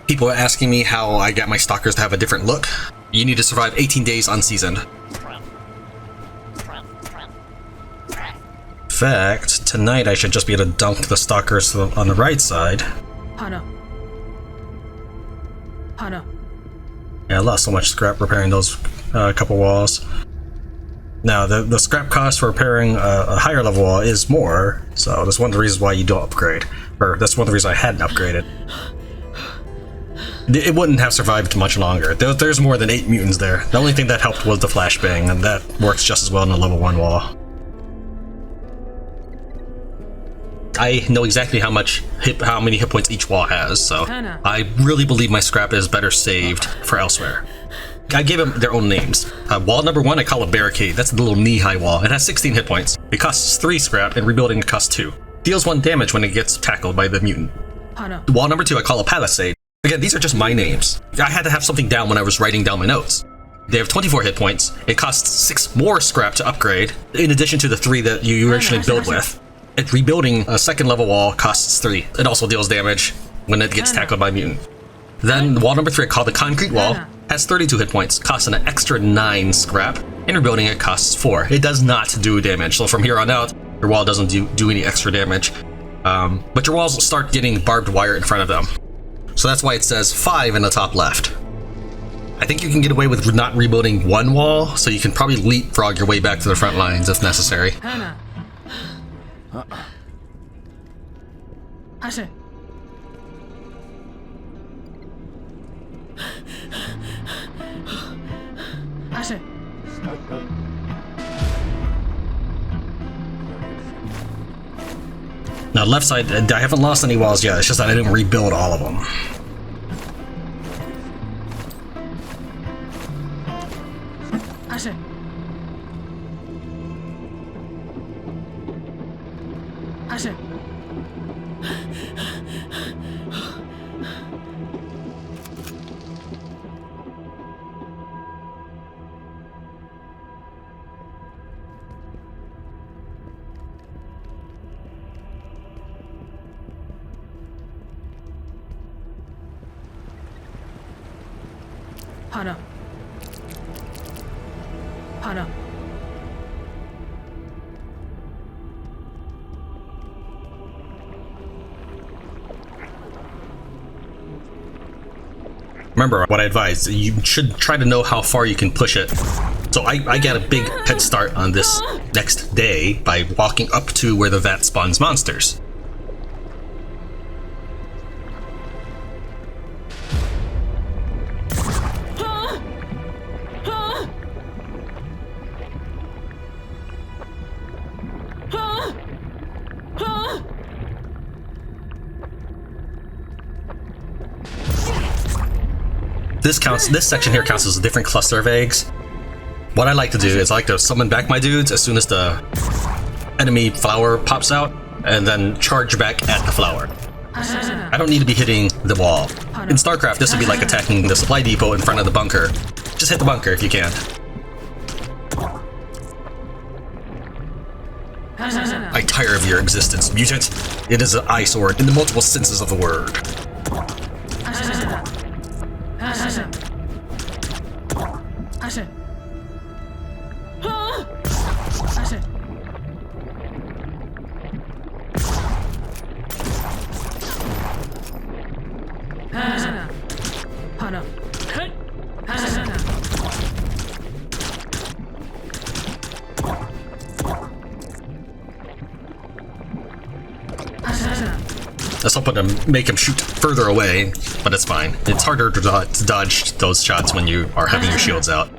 People are asking me how I got my stalkers to have a different look. You need to survive 18 days unseasoned. In fact, tonight I should just be able to dunk the stalkers on the right side. Yeah, I lost so much scrap repairing those couple walls. Now, the scrap cost for repairing a higher level wall is more, so that's one of the reasons why you don't upgrade. Or that's one of the reasons I hadn't upgraded. It wouldn't have survived much longer. There's more than 8 mutants there. The only thing that helped was the flashbang, and that works just as well in a level 1 wall. I know exactly how many hit points each wall has, so I really believe my scrap is better saved for elsewhere. I gave them their own names. Wall number 1 I call a barricade. That's the little knee-high wall. It has 16 hit points. It costs 3 scrap, and rebuilding it costs 2. Deals 1 damage when it gets tackled by the mutant. Wall number 2 I call a palisade. Again, these are just my names. I had to have something down when I was writing down my notes. They have 24 hit points. It costs 6 more scrap to upgrade, in addition to the 3 that you originally build with. And rebuilding a second level wall costs 3. It also deals damage when it gets tackled by a mutant. Then wall number 3 I call the concrete wall. has 32 hit points, costs an extra 9 scrap, and rebuilding it costs 4. It does not do damage, so from here on out, your wall doesn't do any extra damage. But your walls start getting barbed wire in front of them. So that's why it says 5 in the top left. I think you can get away with not rebuilding one wall, so you can probably leapfrog your way back to the front lines if necessary. Hannah. Ashe. Ashe. Now left side, I haven't lost any walls yet, it's just that I didn't rebuild all of them. Ashe. Ashe. Hana. Hana. Remember what I advised, you should try to know how far you can push it. So I got a big head start on this next day by walking up to where the vat spawns monsters. This section here counts as a different cluster of eggs. What I like to do is I like to summon back my dudes as soon as the enemy flower pops out, and then charge back at the flower. I don't need to be hitting the wall. In StarCraft, this would be like attacking the supply depot in front of the bunker. Just hit the bunker if you can. I tire of your existence, mutant. It is an eyesore in the multiple senses of the word. Let's hope to make him shoot further away, but it's fine. It's harder to dodge those shots when you are having your shields out.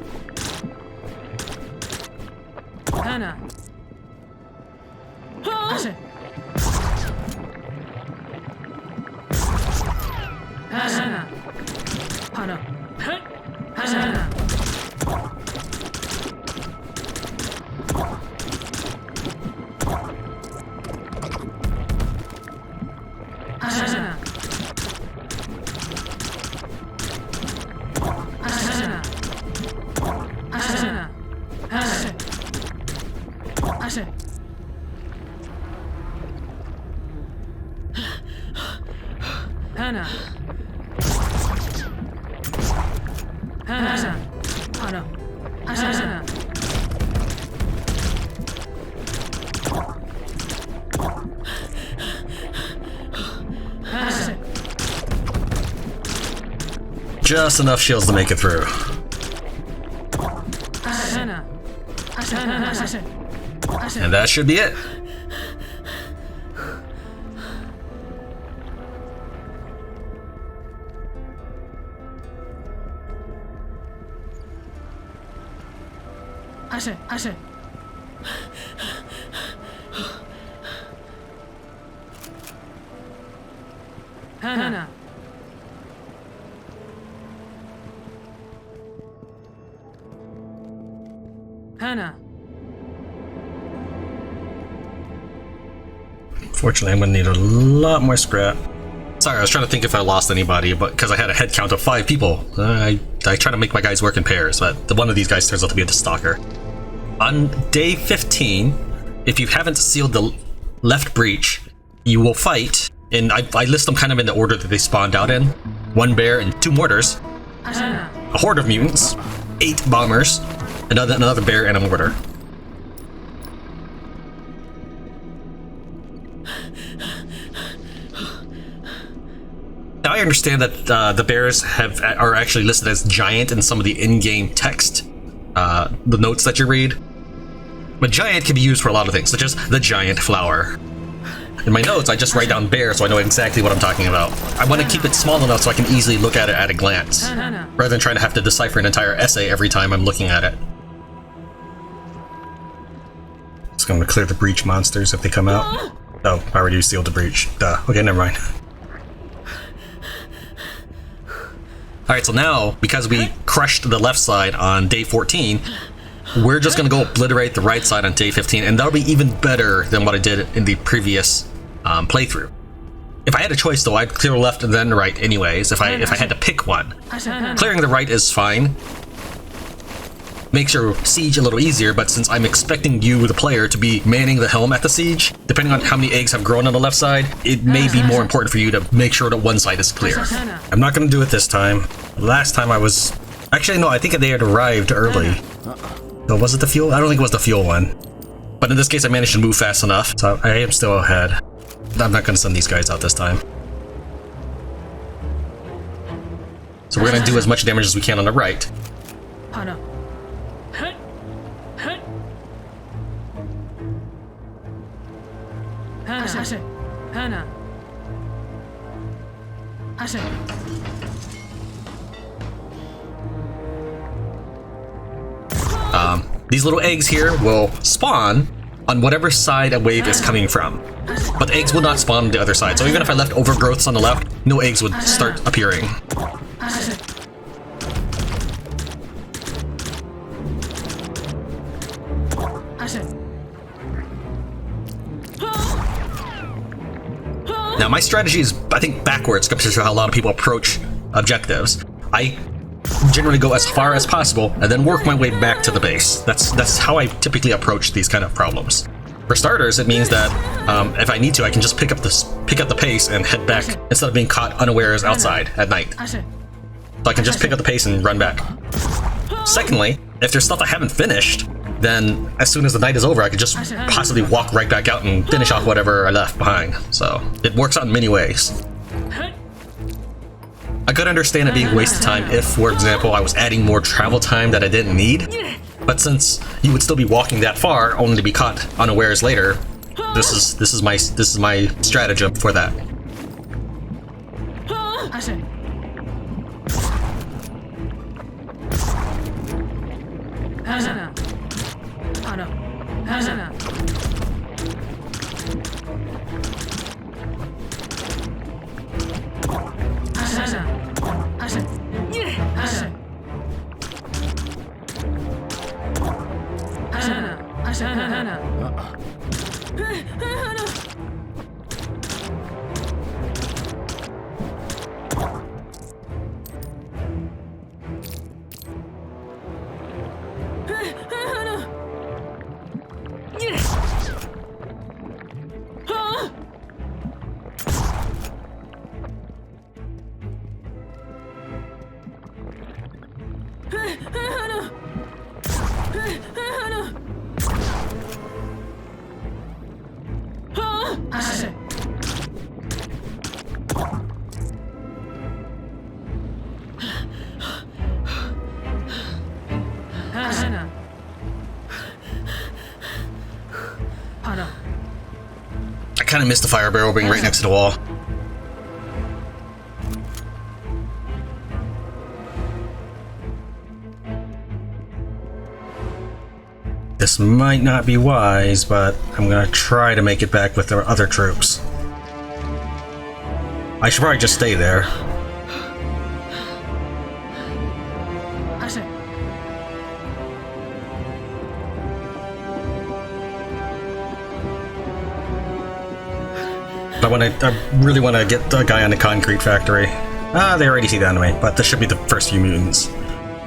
Hannah. Ashe. Hannah. Hannah. Hannah. Hannah. Hannah. Hannah. Hannah. Just enough shields to make it through. And that should be it. Ashe. Hannah. Hannah. Fortunately, I'm gonna need a lot more scrap. Sorry, I was trying to think if I lost anybody, but because I had a head count of 5 people, I try to make my guys work in pairs, but one of these guys turns out to be the stalker. On day 15, if you haven't sealed the left breach, you will fight, and I list them kind of in the order that they spawned out in. 1 bear and 2 mortars. Hannah. a horde of mutants, 8 bombers, another bear, and a mortar. Now I understand that the bears are actually listed as giant in some of the in-game text, the notes that you read. But giant can be used for a lot of things, such as the giant flower. In my notes, I just write down bear so I know exactly what I'm talking about. I want to keep it small enough so I can easily look at it at a glance, rather than trying to have to decipher an entire essay every time I'm looking at it. Just going to clear the breach monsters if they come out. Oh, I already sealed the breach. Duh. Okay, never mind. Alright, so now, because we crushed the left side on day 14, we're just gonna go obliterate the right side on day 15, and that'll be even better than what I did in the previous playthrough. If I had a choice though, I'd clear left and then right anyways, if I had to pick one. Clearing the right is fine. Makes your siege a little easier, but since I'm expecting you, the player, to be manning the helm at the siege, depending on how many eggs have grown on the left side, it may be more important for you to make sure that one side is clear. I'm not gonna do it this time. Last time I was... Actually, no, I think they had arrived early. So was it the fuel? I don't think it was the fuel one. But in this case, I managed to move fast enough, so I am still ahead. I'm not gonna send these guys out this time. So we're gonna do as much damage as we can on the right. These little eggs here will spawn on whatever side a wave is coming from, but the eggs will not spawn on the other side. So even if I left overgrowths on the left, no eggs would start appearing. Now my strategy is, I think, backwards compared to how a lot of people approach objectives. I generally go as far as possible and then work my way back to the base. That's how I typically approach these kind of problems. For starters, it means that if I need to, I can just pick up the pace and head back instead of being caught unawares outside at night. So I can just pick up the pace and run back. Secondly, if there's stuff I haven't finished, then as soon as the night is over, I could just possibly walk right back out and finish off whatever I left behind. So it works out in many ways. I could understand it being a waste of time if, for example, I was adding more travel time that I didn't need. But since you would still be walking that far, only to be caught unawares later, this is my stratagem for that. I kind of missed the fire barrel being right next to the wall. This might not be wise, but I'm gonna try to make it back with the other troops. I should probably just stay there. But I really want to get the guy on the concrete factory. They already see the enemy, but this should be the first few mutants.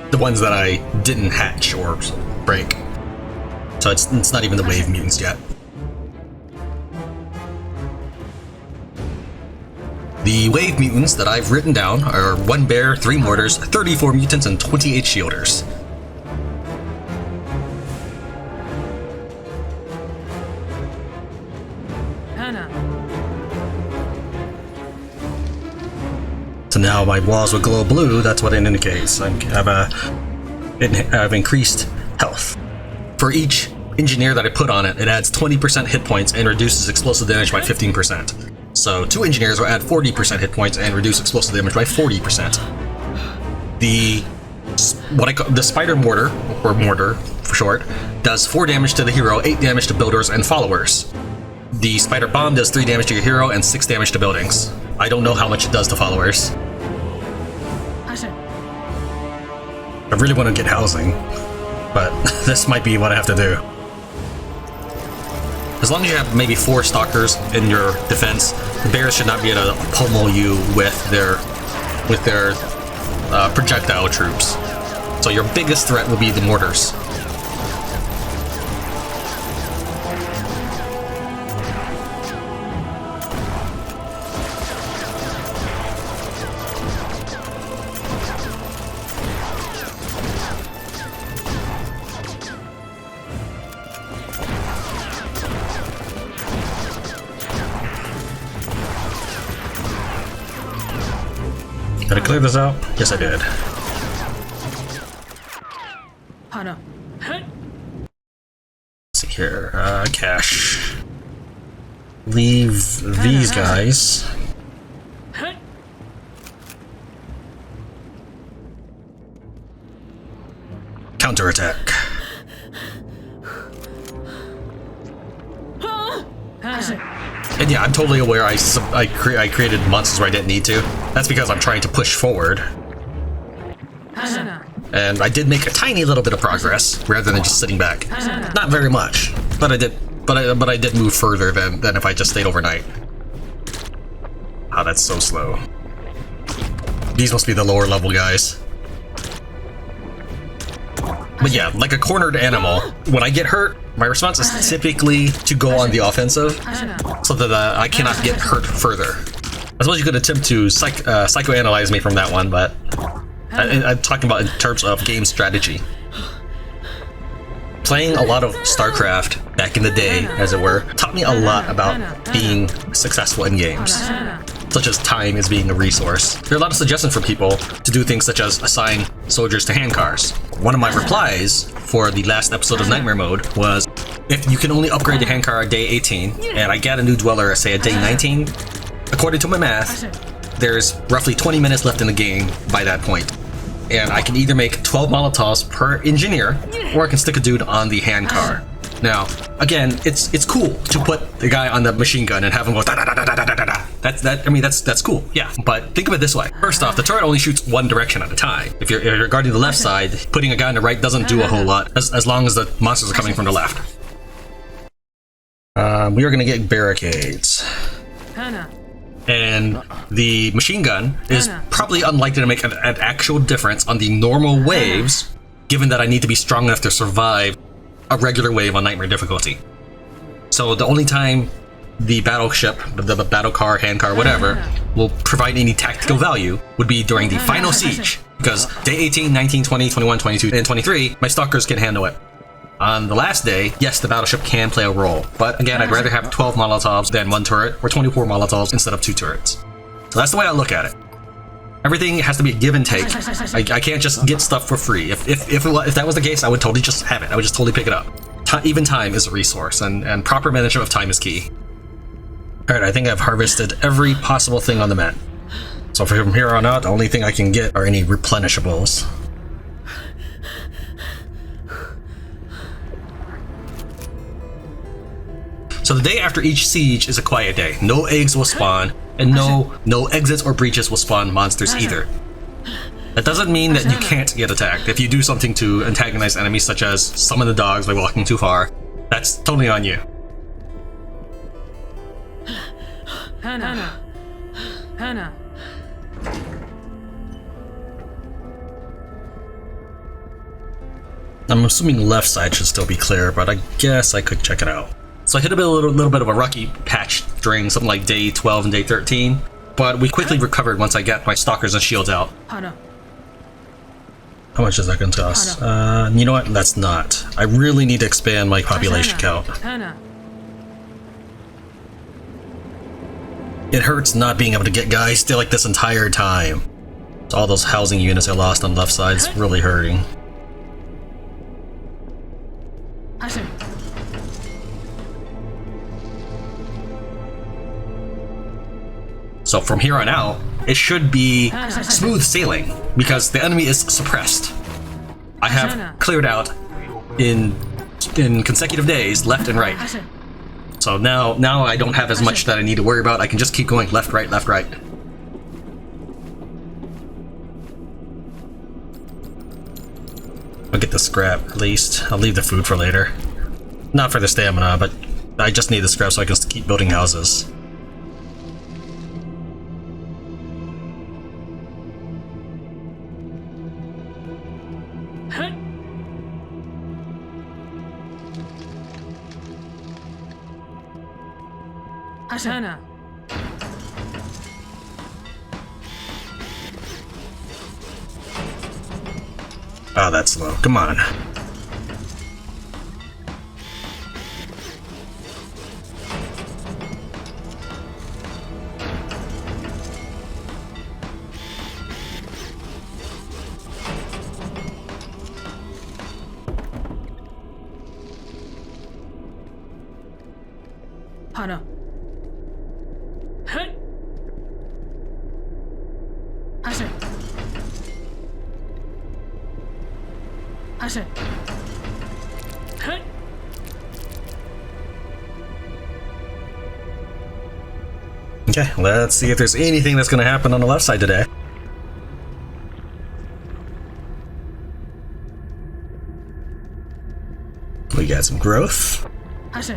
The ones that I didn't hatch or break. So it's not even the wave mutants yet. The wave mutants that I've written down are 1 bear, 3 mortars, 34 mutants, and 28 shielders. So now my walls would glow blue, that's what it indicates. I have increased health. For each engineer that I put on it, it adds 20% hit points and reduces explosive damage by 15%. So 2 engineers will add 40% hit points and reduce explosive damage by 40%. The spider mortar, or mortar for short, does 4 damage to the hero, 8 damage to builders and followers. The spider bomb does 3 damage to your hero and 6 damage to buildings. I don't know how much it does to followers. I really want to get housing, but this might be what I have to do. As long as you have maybe 4 stalkers in your defense, the bears should not be able to pummel you with their projectile troops. So your biggest threat will be the mortars. Did I clear this out? Yes, I did. Let's see here. Cash. Leave these guys. Counterattack. And yeah, I'm totally aware I created monsters where I didn't need to. That's because I'm trying to push forward. And I did make a tiny little bit of progress rather than just sitting back. Not very much, but I did move further than if I just stayed overnight. Ah, that's so slow. These must be the lower level guys. But yeah, like a cornered animal, when I get hurt, my response is typically to go on the offensive, so that I cannot get hurt further. I suppose you could attempt to psychoanalyze me from that one, but I'm talking about in terms of game strategy. Playing a lot of StarCraft back in the day, as it were, taught me a lot about being successful in games, such as time as being a resource. There are a lot of suggestions for people to do things such as assign soldiers to handcars. One of my replies for the last episode of Nightmare Mode was, if you can only upgrade the handcar at day 18, and I get a new dweller, say at day 19, according to my math, there's roughly 20 minutes left in the game by that point. And I can either make 12 Molotovs per engineer, or I can stick a dude on the handcar. Now, again, it's cool to put the guy on the machine gun and have him go da da da da da da da. That's cool, yeah. But think of it this way. First off, the turret only shoots one direction at a time. If you're guarding the left side, putting a guy on the right doesn't do a whole lot, as long as the monsters are coming from the left. We are gonna get barricades. And the machine gun is probably unlikely to make an actual difference on the normal waves, given that I need to be strong enough to survive a regular wave on Nightmare difficulty. So the only time the battleship, the battle car, handcar, whatever, will provide any tactical value would be during the final siege, because day 18, 19, 20, 21, 22, and 23, my stalkers can handle it. On the last day, yes, the battleship can play a role, but again, I'd rather have 12 Molotovs than 1 turret, or 24 Molotovs instead of 2 turrets. So that's the way I look at it. Everything has to be a give and take. I can't just get stuff for free. If that was the case, I would totally just have it. I would just totally pick it up. Even time is a resource, and proper management of time is key. Alright, I think I've harvested every possible thing on the map. So from here on out, the only thing I can get are any replenishables. So the day after each siege is a quiet day. No eggs will spawn, and no exits or breaches will spawn monsters either. That doesn't mean that you can't get attacked. If you do something to antagonize enemies, such as summon the dogs by walking too far, that's totally on you. I'm assuming left side should still be clear, but I guess I could check it out. So I hit a little bit of a rocky patch during something like day 12 and day 13, But we quickly recovered once I got my stalkers and shields out. Hana. How much is that going to cost? You know what? That's not. I really need to expand my population count. Hana. It hurts not being able to get guys still like this entire time. All those housing units I lost on the left side is really hurting. Ashe. So from here on out, it should be smooth sailing because the enemy is suppressed. I have cleared out in consecutive days, left and right. Ashe. So now I don't have as much that I need to worry about. I can just keep going left, right, left, right. I'll get the scrap at least. I'll leave the food for later. Not for the stamina, but I just need the scrap so I can keep building houses. Hana. Oh, that's slow. Come on. Hana. Hey. Ashe. Ashe. Hey. Okay, let's see if there's anything that's going to happen on the left side today. We got some growth. Ashe.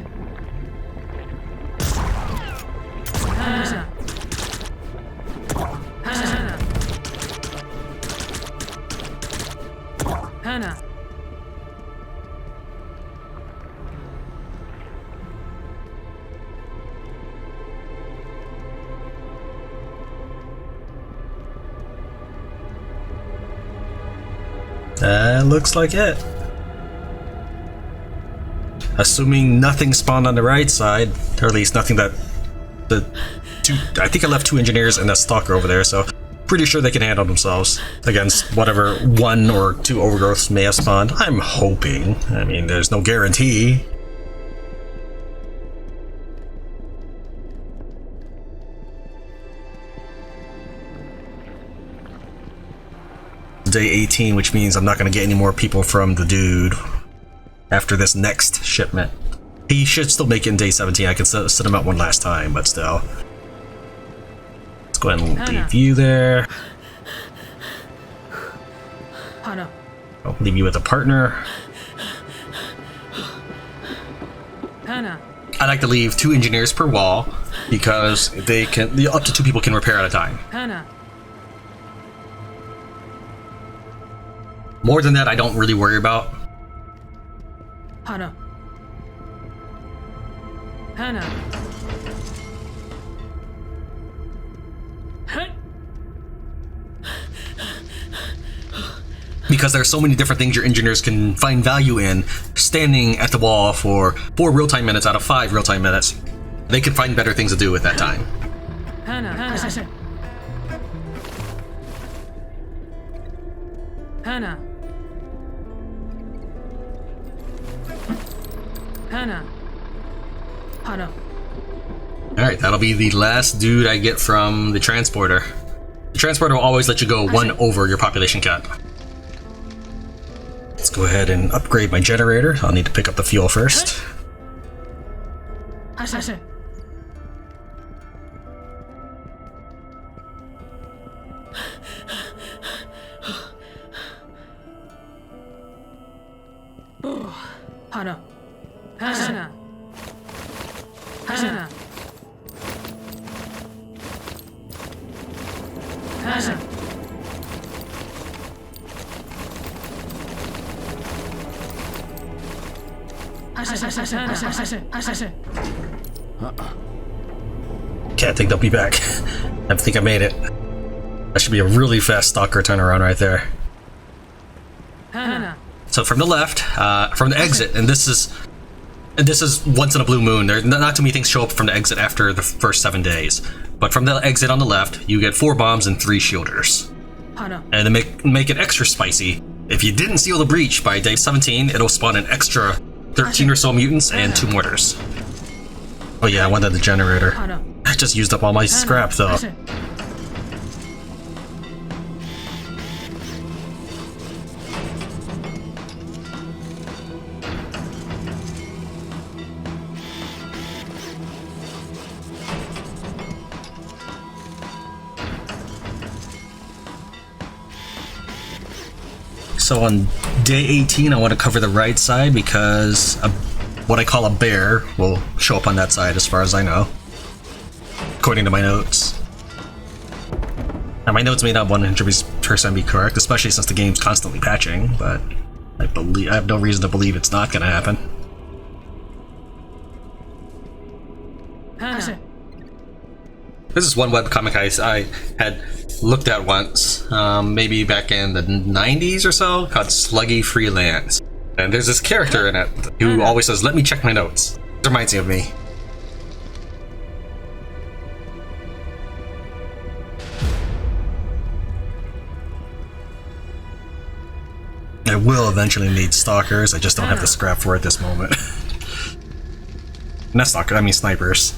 Hana. Hana. Hana. That looks like it. Assuming nothing spawned on the right side, or at least nothing that I think I left 2 engineers and a stalker over there, so pretty sure they can handle themselves against whatever 1 or 2 overgrowths may have spawned. I'm hoping. I mean, there's no guarantee. Day 18, which means I'm not going to get any more people from the dude after this next shipment. He should still make it in day 17. I can send him out one last time, but still. Let's go ahead and leave you there. Hana. I'll leave you with a partner. Hana. I like to leave 2 engineers per wall because they can up to 2 people can repair at a time. Hana. More than that, I don't really worry about. Hana. Hana. Hey. Because there are so many different things your engineers can find value in standing at the wall for 4 real-time minutes out of 5 real-time minutes. They can find better things to do with that time. Hana. Hana. Hana. Hana. Hana. Alright, that'll be the last dude I get from the transporter. The transporter will always let you go 1 over your population cap. Let's go ahead and upgrade my generator. I'll need to pick up the fuel first. Ashe. Hana. Hana. Hana. Hana. Ashe. Okay, I think they'll be back. I think I made it. That should be a really fast stalker turnaround right there. So from the left, from the exit, and this is once in a blue moon. There's not too many things show up from the exit after the first 7 days. But from the exit on the left, you get 4 bombs and 3 shielders. And to make it extra spicy, if you didn't seal the breach by day 17, it'll spawn an extra 13 or so mutants and 2 mortars. Oh yeah, I wanted the generator. I just used up all my scrap though. So on day 18, I want to cover the right side because what I call a bear will show up on that side as far as I know, according to my notes. Now my notes may not 100% be correct, especially since the game's constantly patching, but I have no reason to believe it's not going to happen. This is one webcomic I had looked at once, maybe back in the 90s or so, called Sluggy Freelance. And there's this character in it who always says, "Let me check my notes." It reminds me of me. I will eventually need stalkers, I just don't have the scrap for it this moment. Not stalkers, I mean snipers.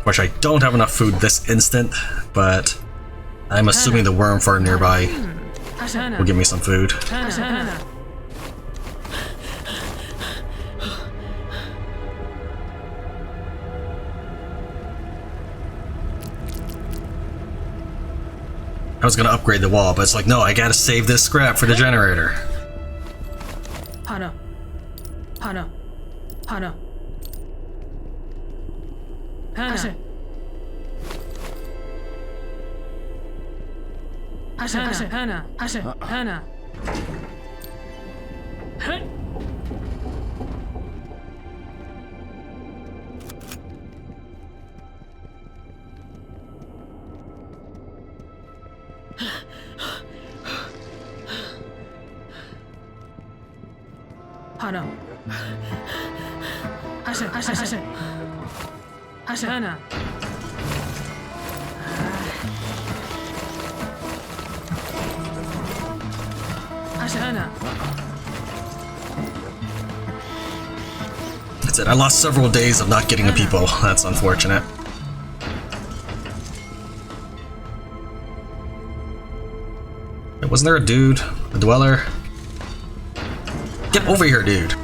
Which I don't have enough food this instant, but I'm assuming the worm farm nearby will give me some food. I was gonna upgrade the wall, but it's like, no, I gotta save this scrap for the generator. That's it. I lost several days of not getting the people. That's unfortunate. Wasn't there a dude? A dweller? Get over here, dude.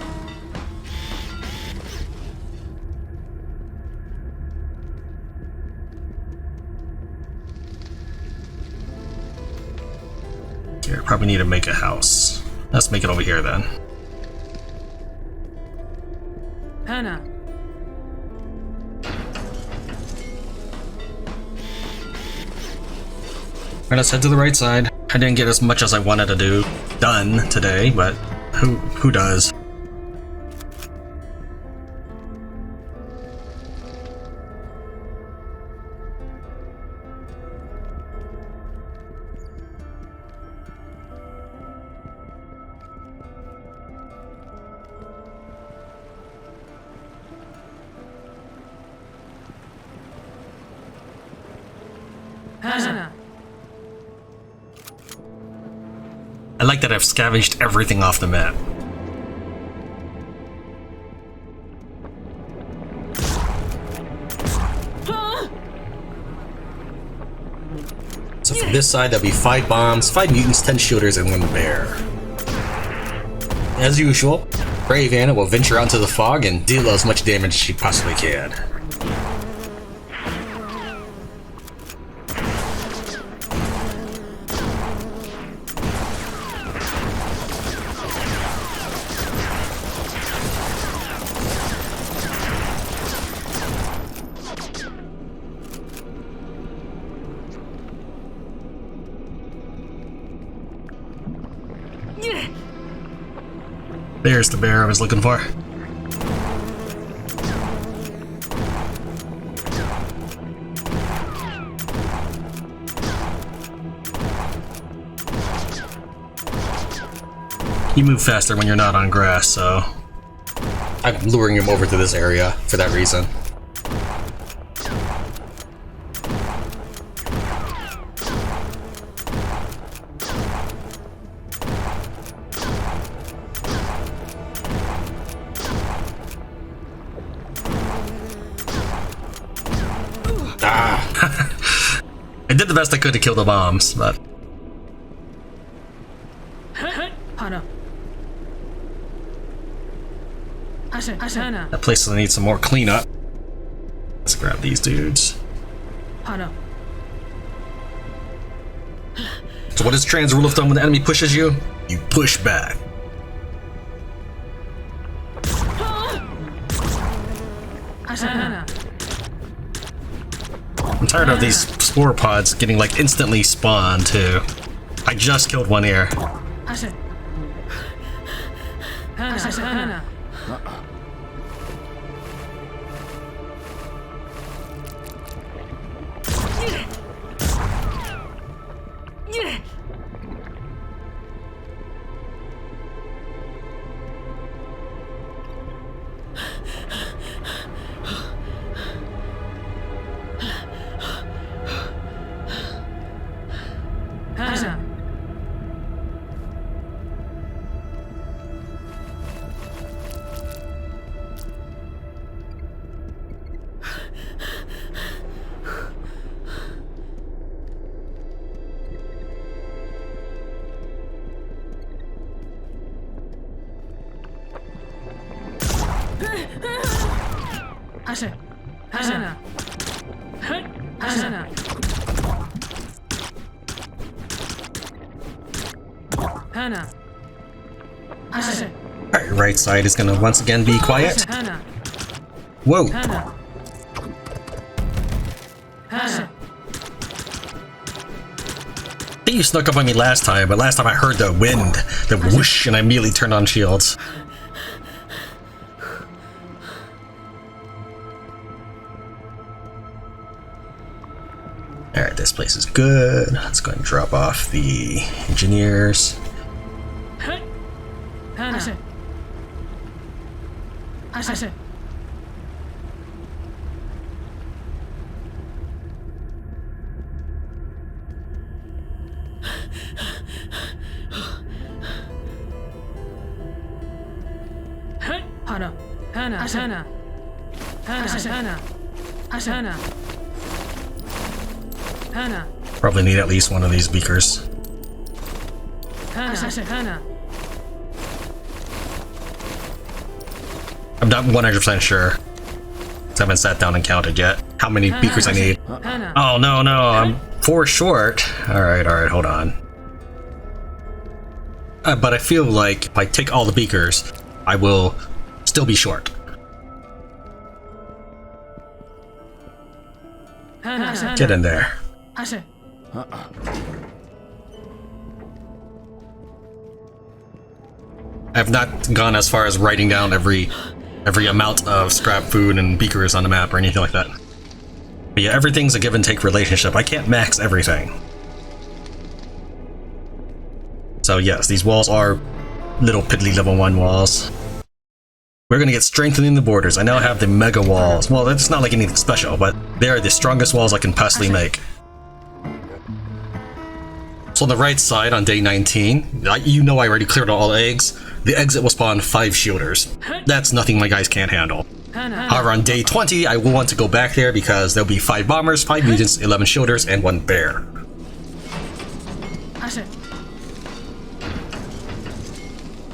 Here, probably need to make a house. Let's make it over here then. Hannah. Alright, let's head to the right side. I didn't get as much as I wanted to do done today, but who does? Hannah. I like that I've scavenged everything off the map. So from this side, there'll be 5 bombs, 5 mutants, 10 shooters, and 1 bear. As usual, Brave Anna will venture onto the fog and deal as much damage as she possibly can. There's the bear I was looking for. You move faster when you're not on grass, so I'm luring him over to this area for that reason. Ah! I did the best I could to kill the bombs, but that place needs some more cleanup. Let's grab these dudes. So what is Tran's rule of thumb when the enemy pushes you? You push back. I'm tired of these spore pods getting like instantly spawned too. I just killed one here. Alright, right side is gonna once again be quiet. Whoa! I think you snuck up on me last time, but last time I heard the wind, the whoosh, and I immediately turned on shields. Alright, this place is good. Let's go ahead and drop off the engineers. Probably need at least one of these beakers. I'm not 100% sure. I haven't sat down and counted yet how many beakers I need. Oh no, I'm 4 short. Alright, hold on. But I feel like if I take all the beakers, I will still be short. Get in there. I've not gone as far as writing down every amount of scrap food and beakers on the map or anything like that. But yeah, everything's a give and take relationship. I can't max everything. So yes, these walls are little piddly level 1 walls. We're gonna get strengthening the borders. I now have the mega walls. Well, that's not like anything special, but they are the strongest walls I can possibly make. So on the right side, on day 19, you know I already cleared all the eggs. The exit will spawn 5 shielders. That's nothing my guys can't handle. However, on day 20, I will want to go back there because there'll be 5 bombers, 5 mutants, 11 shielders, and 1 bear.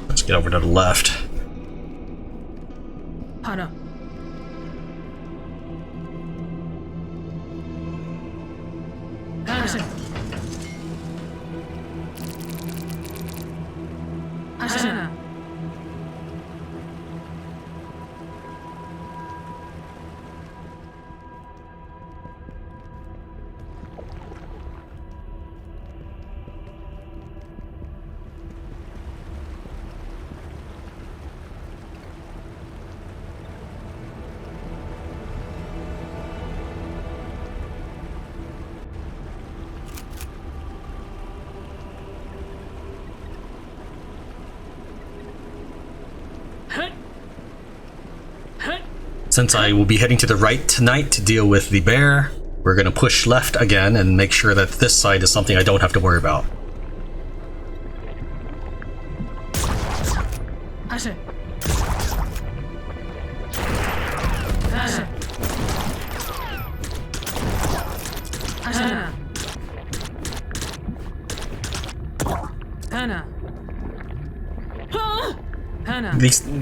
Let's get over to the left. Since I will be heading to the right tonight to deal with the bear, we're going to push left again and make sure that this side is something I don't have to worry about.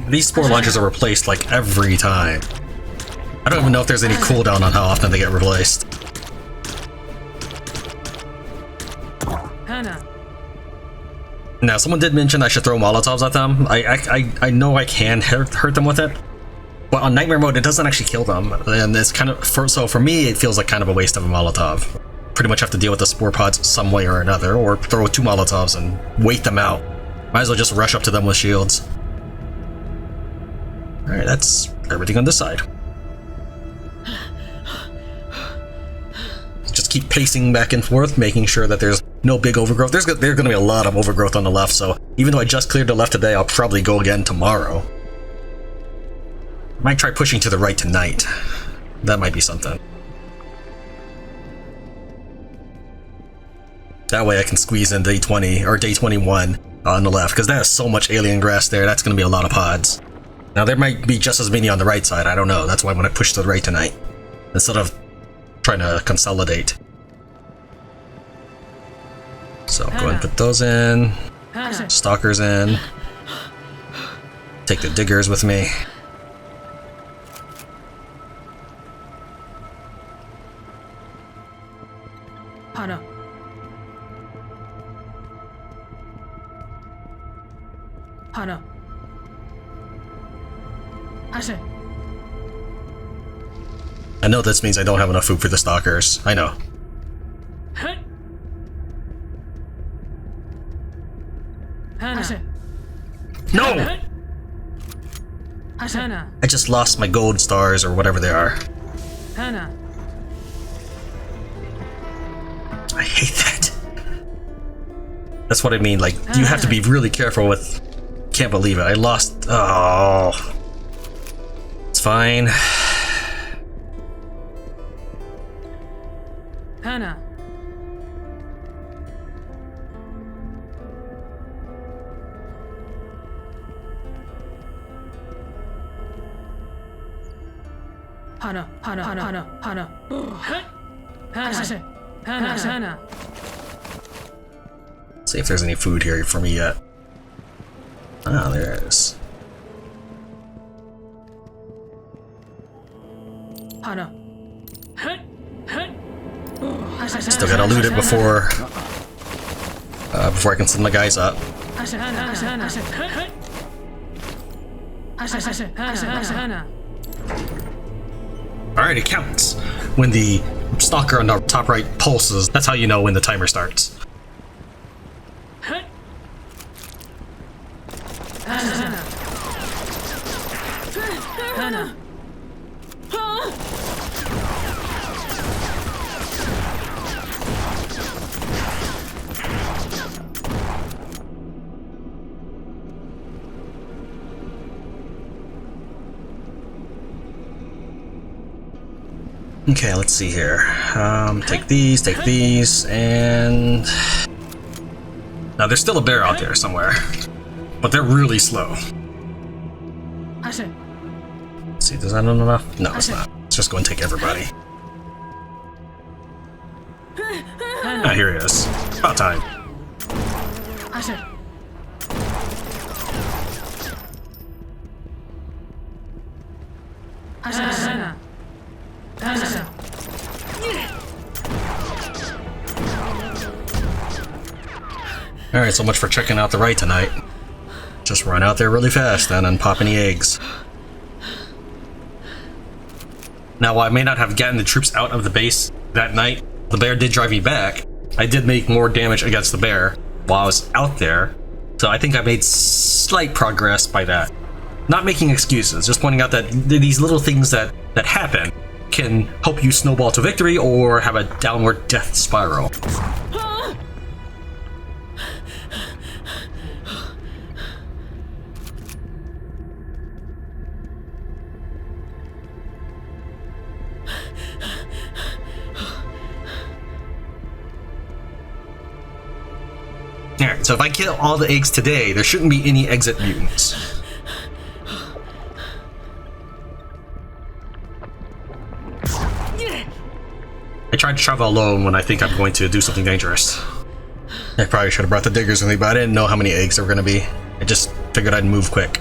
These spore launchers are replaced like every time. I don't even know if there's any cooldown on how often they get replaced. Now, someone did mention I should throw Molotovs at them. I know I can hurt them with it, but on Nightmare mode it doesn't actually kill them, and it's kind of so for me it feels like kind of a waste of a Molotov. Pretty much have to deal with the spore pods some way or another, or throw 2 Molotovs and wait them out. Might as well just rush up to them with shields. Alright, that's everything on this side. Just keep pacing back and forth, making sure that there's no big overgrowth. There's going to be a lot of overgrowth on the left, so even though I just cleared the left today, I'll probably go again tomorrow. Might try pushing to the right tonight. That might be something. That way I can squeeze in day 20 or day 21 on the left, because that has so much alien grass there. That's going to be a lot of pods. Now there might be just as many on the right side. I don't know. That's why I'm going to push to the right tonight instead of trying to consolidate. So go ahead and put those in. Stalkers in. Take the diggers with me. Hana. Hana. I know this means I don't have enough food for the stalkers. I know. No! I just lost my gold stars or whatever they are. I hate that. That's what I mean, like, you have to be really careful with... Can't believe it, I lost... Oh... It's fine. Hana. Hana, Hana, Hana, Hana, Hana. Hana, Hana, Hana. See if there's any food here for me yet. Ah, there it is. Hana. Still gotta loot it before I can send my guys up. Alright, it counts. When the stalker on the top right pulses, that's how you know when the timer starts. Okay, let's see here. Take these, and... Now, there's still a bear out there somewhere, but they're really slow. Let's see, does that not enough? No, it's not. Let's just go and take everybody. Ah, here he is. About time. Alright, so much for checking out the right tonight. Just run out there really fast and then pop any eggs. Now, while I may not have gotten the troops out of the base that night, the bear did drive me back. I did make more damage against the bear while I was out there, so I think I made slight progress by that. Not making excuses, just pointing out that these little things that happen can help you snowball to victory or have a downward death spiral. Alright, so if I kill all the eggs today, there shouldn't be any exit mutants. I tried to travel alone when I think I'm going to do something dangerous. I probably should have brought the diggers with me, but I didn't know how many eggs there were going to be. I just figured I'd move quick.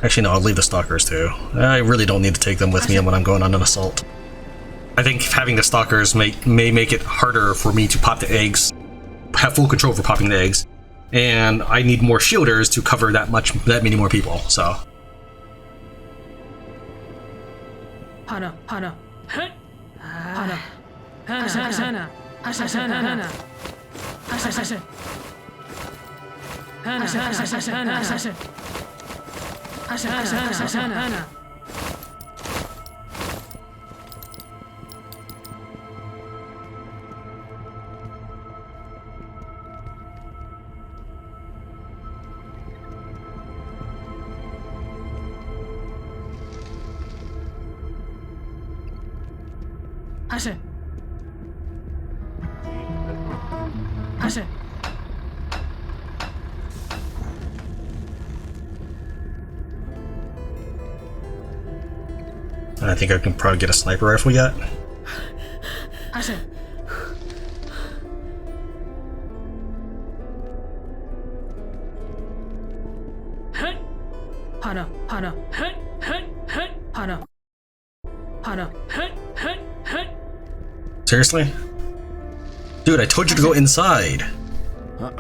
Actually, no, I'll leave the stalkers too. I really don't need to take them with me when I'm going on an assault. I think having the stalkers may make it harder for me to pop the eggs, have full control for popping the eggs, and I need more shielders to cover that many more people. So. I think I can probably get a sniper rifle yet. Seriously? Dude, I told you to go inside. What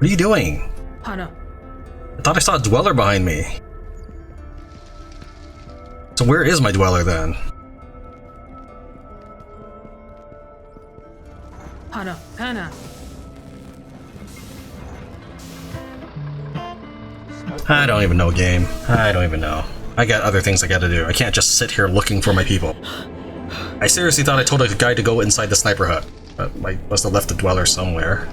are you doing? I thought I saw a dweller behind me. So where is my dweller then? I don't even know, game. I don't even know. I got other things I gotta do. I can't just sit here looking for my people. I seriously thought I told a guy to go inside the sniper hut, but I must have left the dweller somewhere.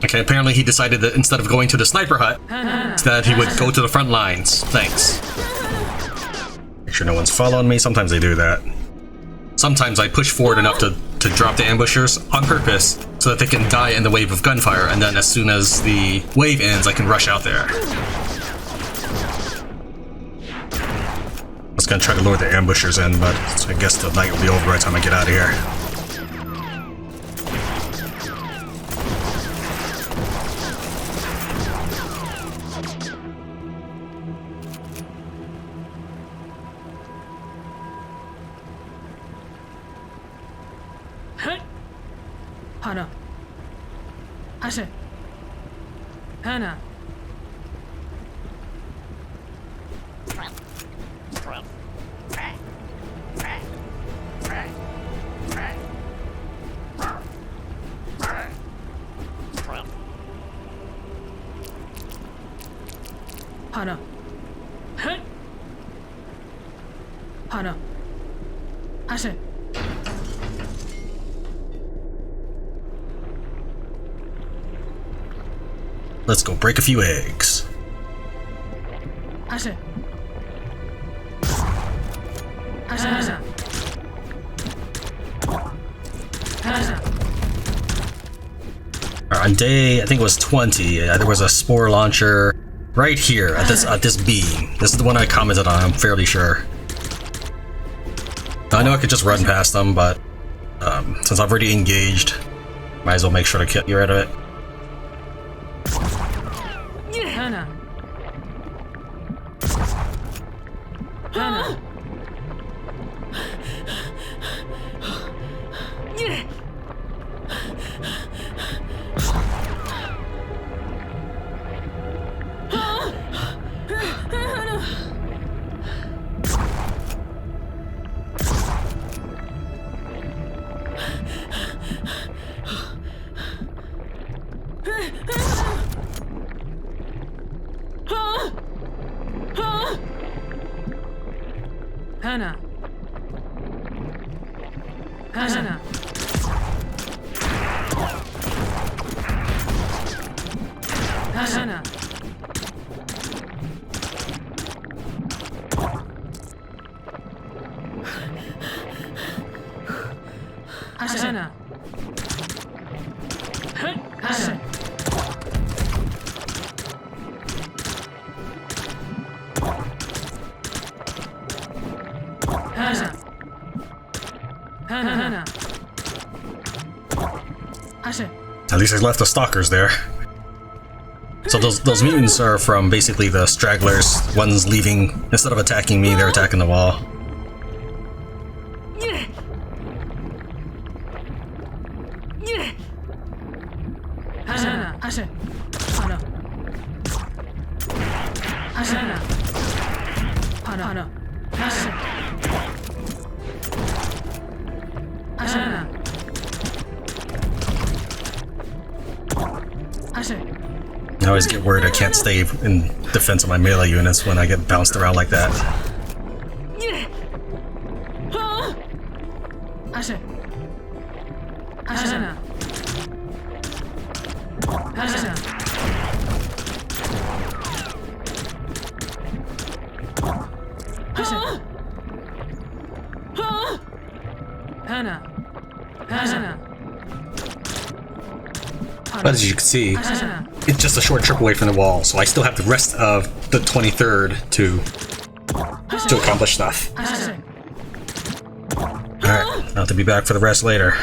Okay, apparently he decided that instead of going to the sniper hut, that he would go to the front lines. Thanks. Make sure no one's following me. Sometimes they do that. Sometimes I push forward enough to drop the ambushers on purpose so that they can die in the wave of gunfire, and then as soon as the wave ends, I can rush out there. I was gonna try to lure the ambushers in, but I guess the night will be over by the time I get out of here. Let's go break a few eggs. On day, I think it was 20, there was a spore launcher right here at this beam. This is the one I commented on, I'm fairly sure. I know I could just run past them, but since I've already engaged, might as well make sure to get rid of it. Hana. Hana. Hana. Hana. Hana. Hana. At least I left the stalkers there. So those mutants are from basically the stragglers, ones leaving. Instead of attacking me, they're attacking the wall. I always get worried I can't stay in defense of my melee units when I get bounced around like that. But as you can see, it's just a short trip away from the wall, so I still have the rest of the 23rd to accomplish stuff. Alright, I'll have to be back for the rest later.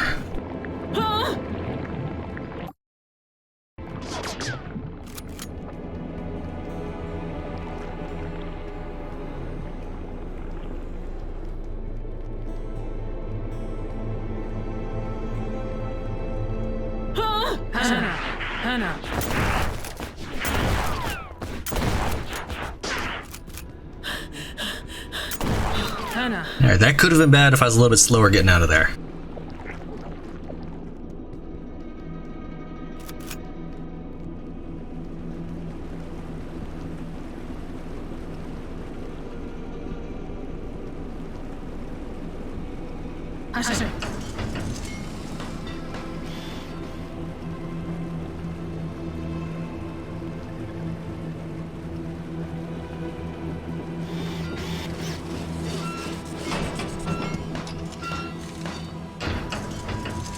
Alright, that could have been bad if I was a little bit slower getting out of there.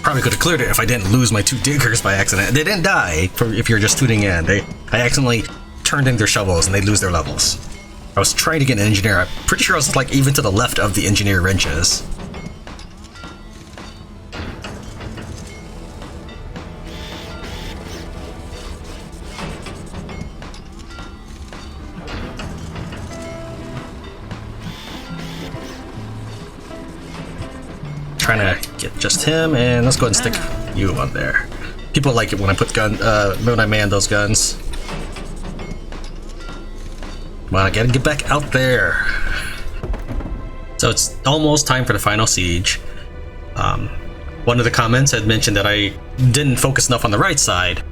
Probably could have cleared it if I didn't lose my 2 diggers by accident. They didn't die, if you're just tuning in. I accidentally turned in their shovels and they lose their levels. I was trying to get an engineer. I'm pretty sure I was like even to the left of the engineer wrenches. Trying to get just him, and let's go ahead and stick you on there. People like it when I put when I man those guns. Well, I gotta get back out there. So it's almost time for the final siege. One of the comments had mentioned that I didn't focus enough on the right side,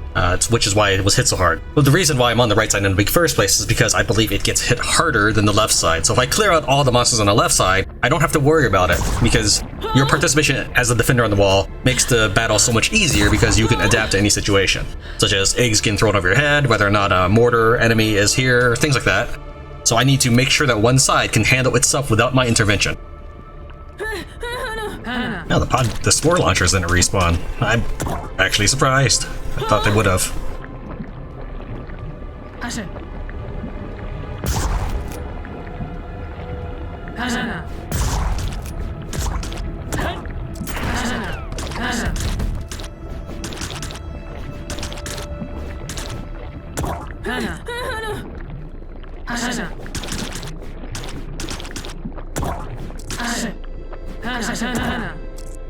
which is why it was hit so hard. But the reason why I'm on the right side in the first place is because I believe it gets hit harder than the left side. So if I clear out all the monsters on the left side, I don't have to worry about it, because your participation as a defender on the wall makes the battle so much easier because you can adapt to any situation, such as eggs getting thrown over your head, whether or not a mortar enemy is here, things like that. So I need to make sure that one side can handle itself without my intervention. Now the spore launchers didn't respawn. I'm actually surprised. I thought they would have.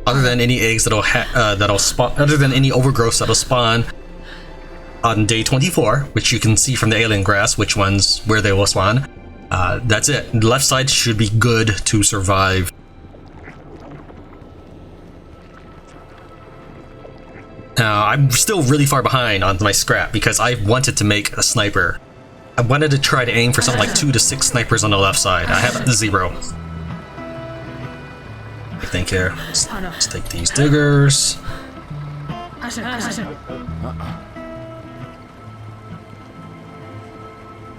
Other than any eggs that'll spawn, other than any overgrowth that'll spawn on day 24, which you can see from the alien grass, which ones where they will spawn. That's it. The left side should be good to survive. Now, I'm still really far behind on my scrap because I wanted to make a sniper. I wanted to try to aim for something like 2 to 6 snipers on the left side. I have 0. think here. Let's take these diggers.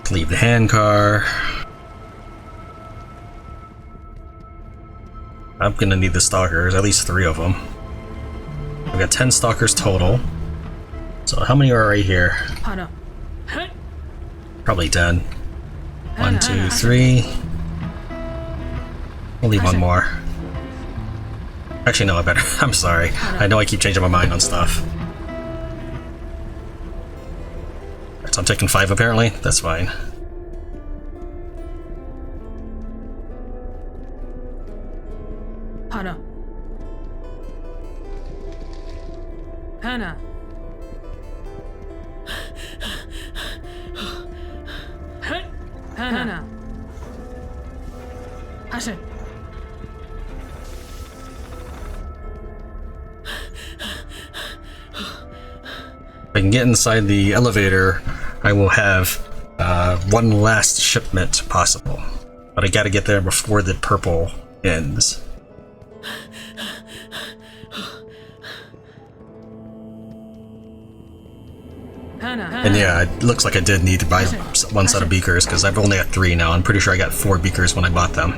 Leave the handcar. I'm gonna need the stalkers, at least 3 of them. I've got 10 stalkers total. So how many are right here? Probably 10. 1, 2, 3. We'll leave one more. Actually, no, I better. I'm sorry. I know I keep changing my mind on stuff. Right, so I'm taking 5 apparently. That's fine. Hana. Hana. Hana. Ashe. If I can get inside the elevator, I will have one last shipment possible. But I gotta get there before the purple ends. And yeah, it looks like I did need to buy one set of beakers, because I've only got 3 now. I'm pretty sure I got 4 beakers when I bought them.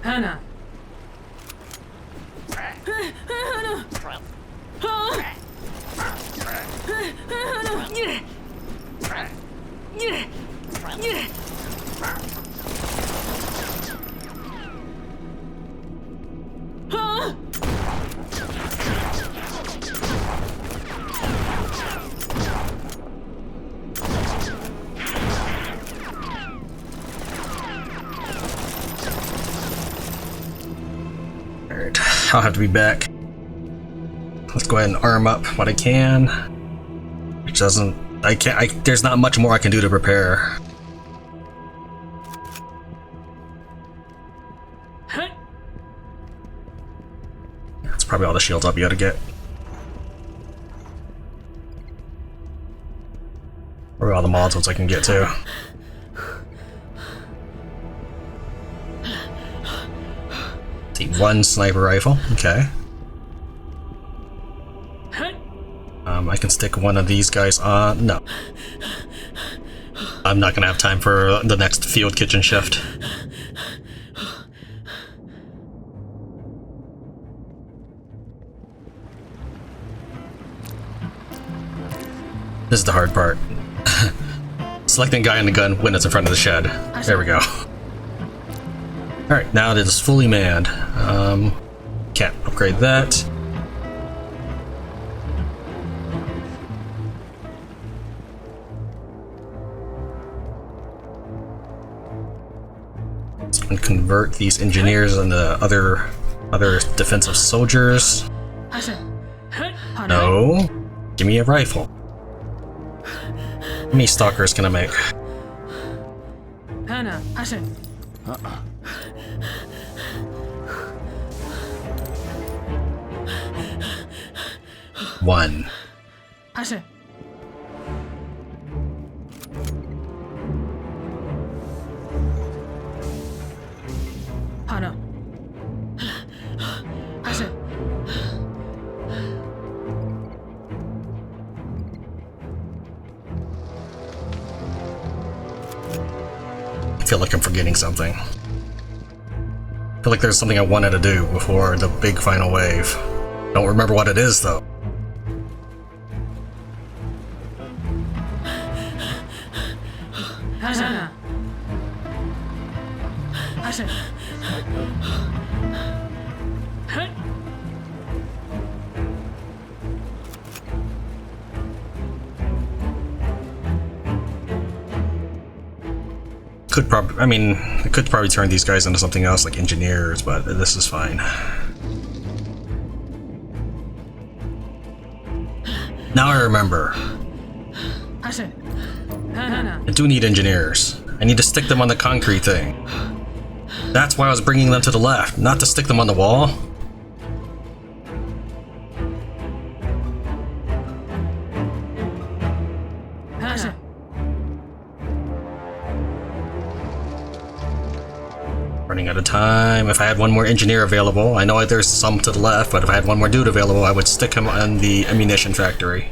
Hana. I'll have to be back. Let's go ahead and arm up what I can. Which doesn't... there's not much more I can do to prepare. That's probably all the shields I'll be able to get. Or all the mods I can get too. See, 1 sniper rifle. Okay. I can stick one of these guys on. No. I'm not gonna have time for the next field kitchen shift. This is the hard part. Selecting guy in the gun when it's in front of the shed. There we go. Alright, now it is fully manned. Can't upgrade that. And convert these engineers into other defensive soldiers. No. Give me a rifle. How many stalkers can I make? One. I feel like I'm forgetting something. I feel like there's something I wanted to do before the big final wave. Don't remember what it is though. Could probably, I mean, I could probably turn these guys into something else like engineers, but this is fine. Now I remember. I do need engineers. I need to stick them on the concrete thing. That's why I was bringing them to the left, not to stick them on the wall. time. If I had one more engineer available, I know there's some to the left, but if I had one more dude available, I would stick him on the ammunition factory.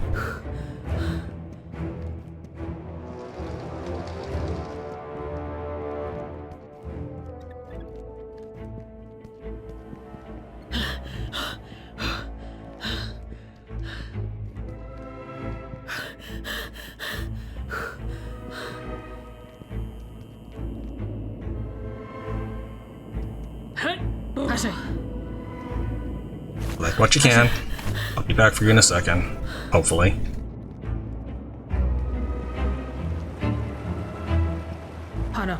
Like what you can. I'll be back for you in a second. Hopefully. Hana.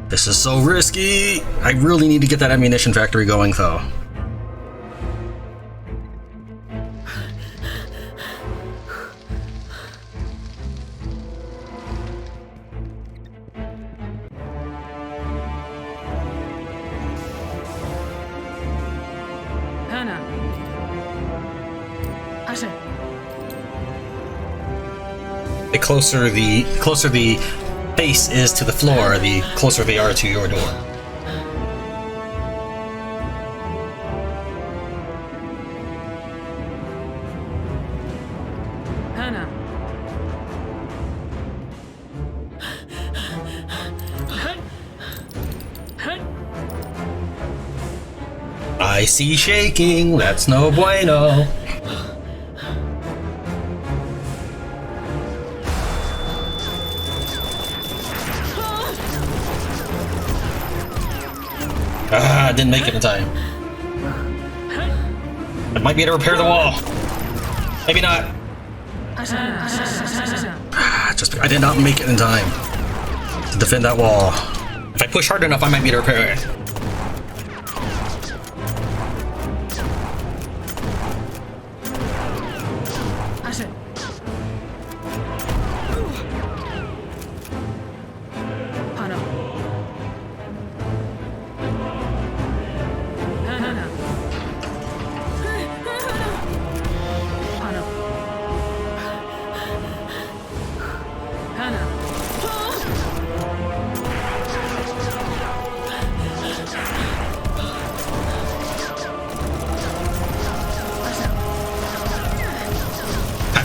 This is so risky! I really need to get that ammunition factory going though. The closer the face is to the floor, the closer they are to your door. Hana. I see shaking, that's no bueno. Ah, didn't make it in time. I might be able to repair the wall. Maybe not. I did not make it in time to defend that wall. If I push hard enough, I might be able to repair it.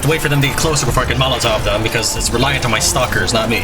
Wait for them to get closer before I can Molotov them, because it's reliant on my stalkers, not me.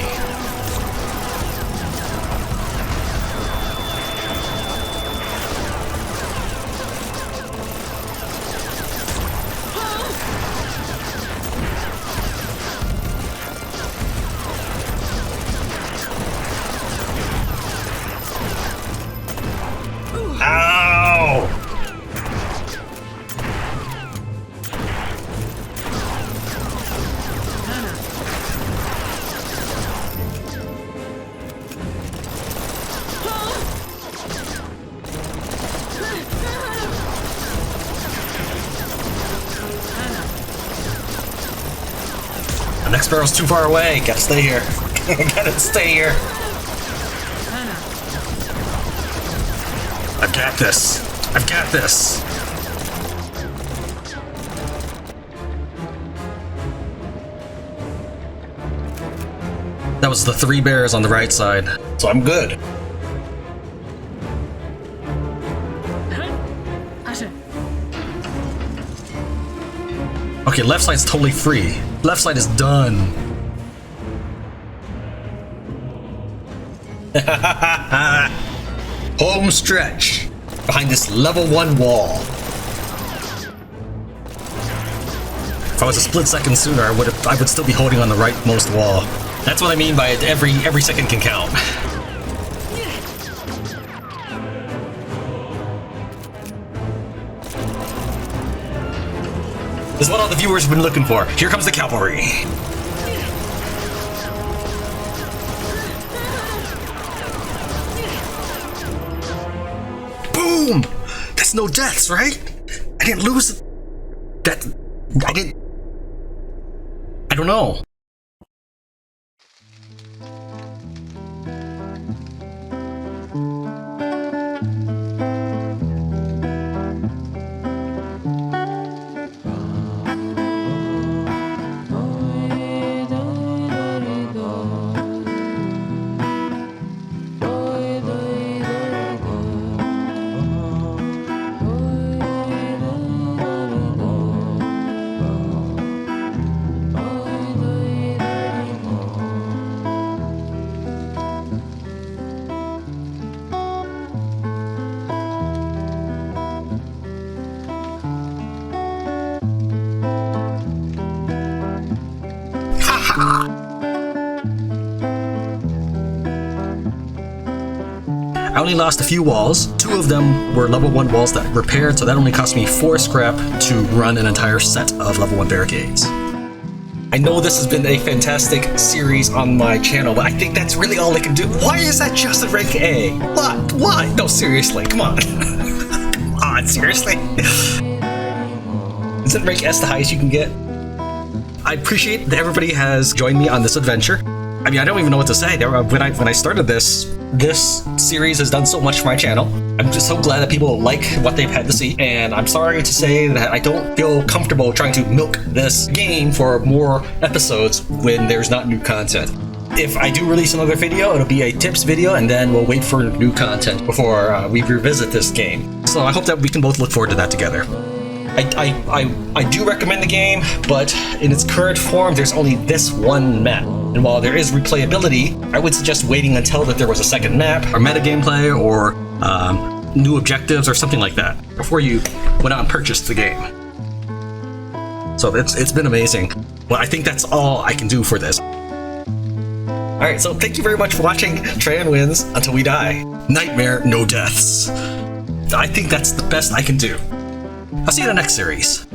The next barrel's too far away. Gotta stay here. Gotta stay here. I've got this. I've got this. That was the 3 bears on the right side, so I'm good. Okay, left side's totally free. Left side is done. Home stretch behind this level 1 wall. If I was a split second sooner, I would still be holding on the rightmost wall. That's what I mean by every second can count. This is what all the viewers have been looking for. Here comes the cavalry. Boom! That's no deaths, right? I didn't lose that. I don't know. I only lost a few walls. 2 of them were level 1 walls that repaired, so that only cost me 4 scrap to run an entire set of level 1 barricades. I know this has been a fantastic series on my channel, but I think that's really all I can do. Why is that just a rank A? What? Why? No, seriously, come on. Come on, seriously? Isn't rank S the highest you can get? I appreciate that everybody has joined me on this adventure. I mean, I don't even know what to say. When I started this series has done so much for my channel. I'm just so glad that people like what they've had to see, and I'm sorry to say that I don't feel comfortable trying to milk this game for more episodes when there's not new content. If I do release another video, it'll be a tips video, and then we'll wait for new content before we revisit this game. So I hope that we can both look forward to that together. I do recommend the game, but in its current form, there's only this one map. And while there is replayability, I would suggest waiting until that there was a second map, or meta gameplay, or new objectives, or something like that, before you went out and purchased the game. So it's been amazing. Well, I think that's all I can do for this. Alright, so thank you very much for watching. Tran wins until we die. Nightmare, no deaths. I think that's the best I can do. I'll see you in the next series.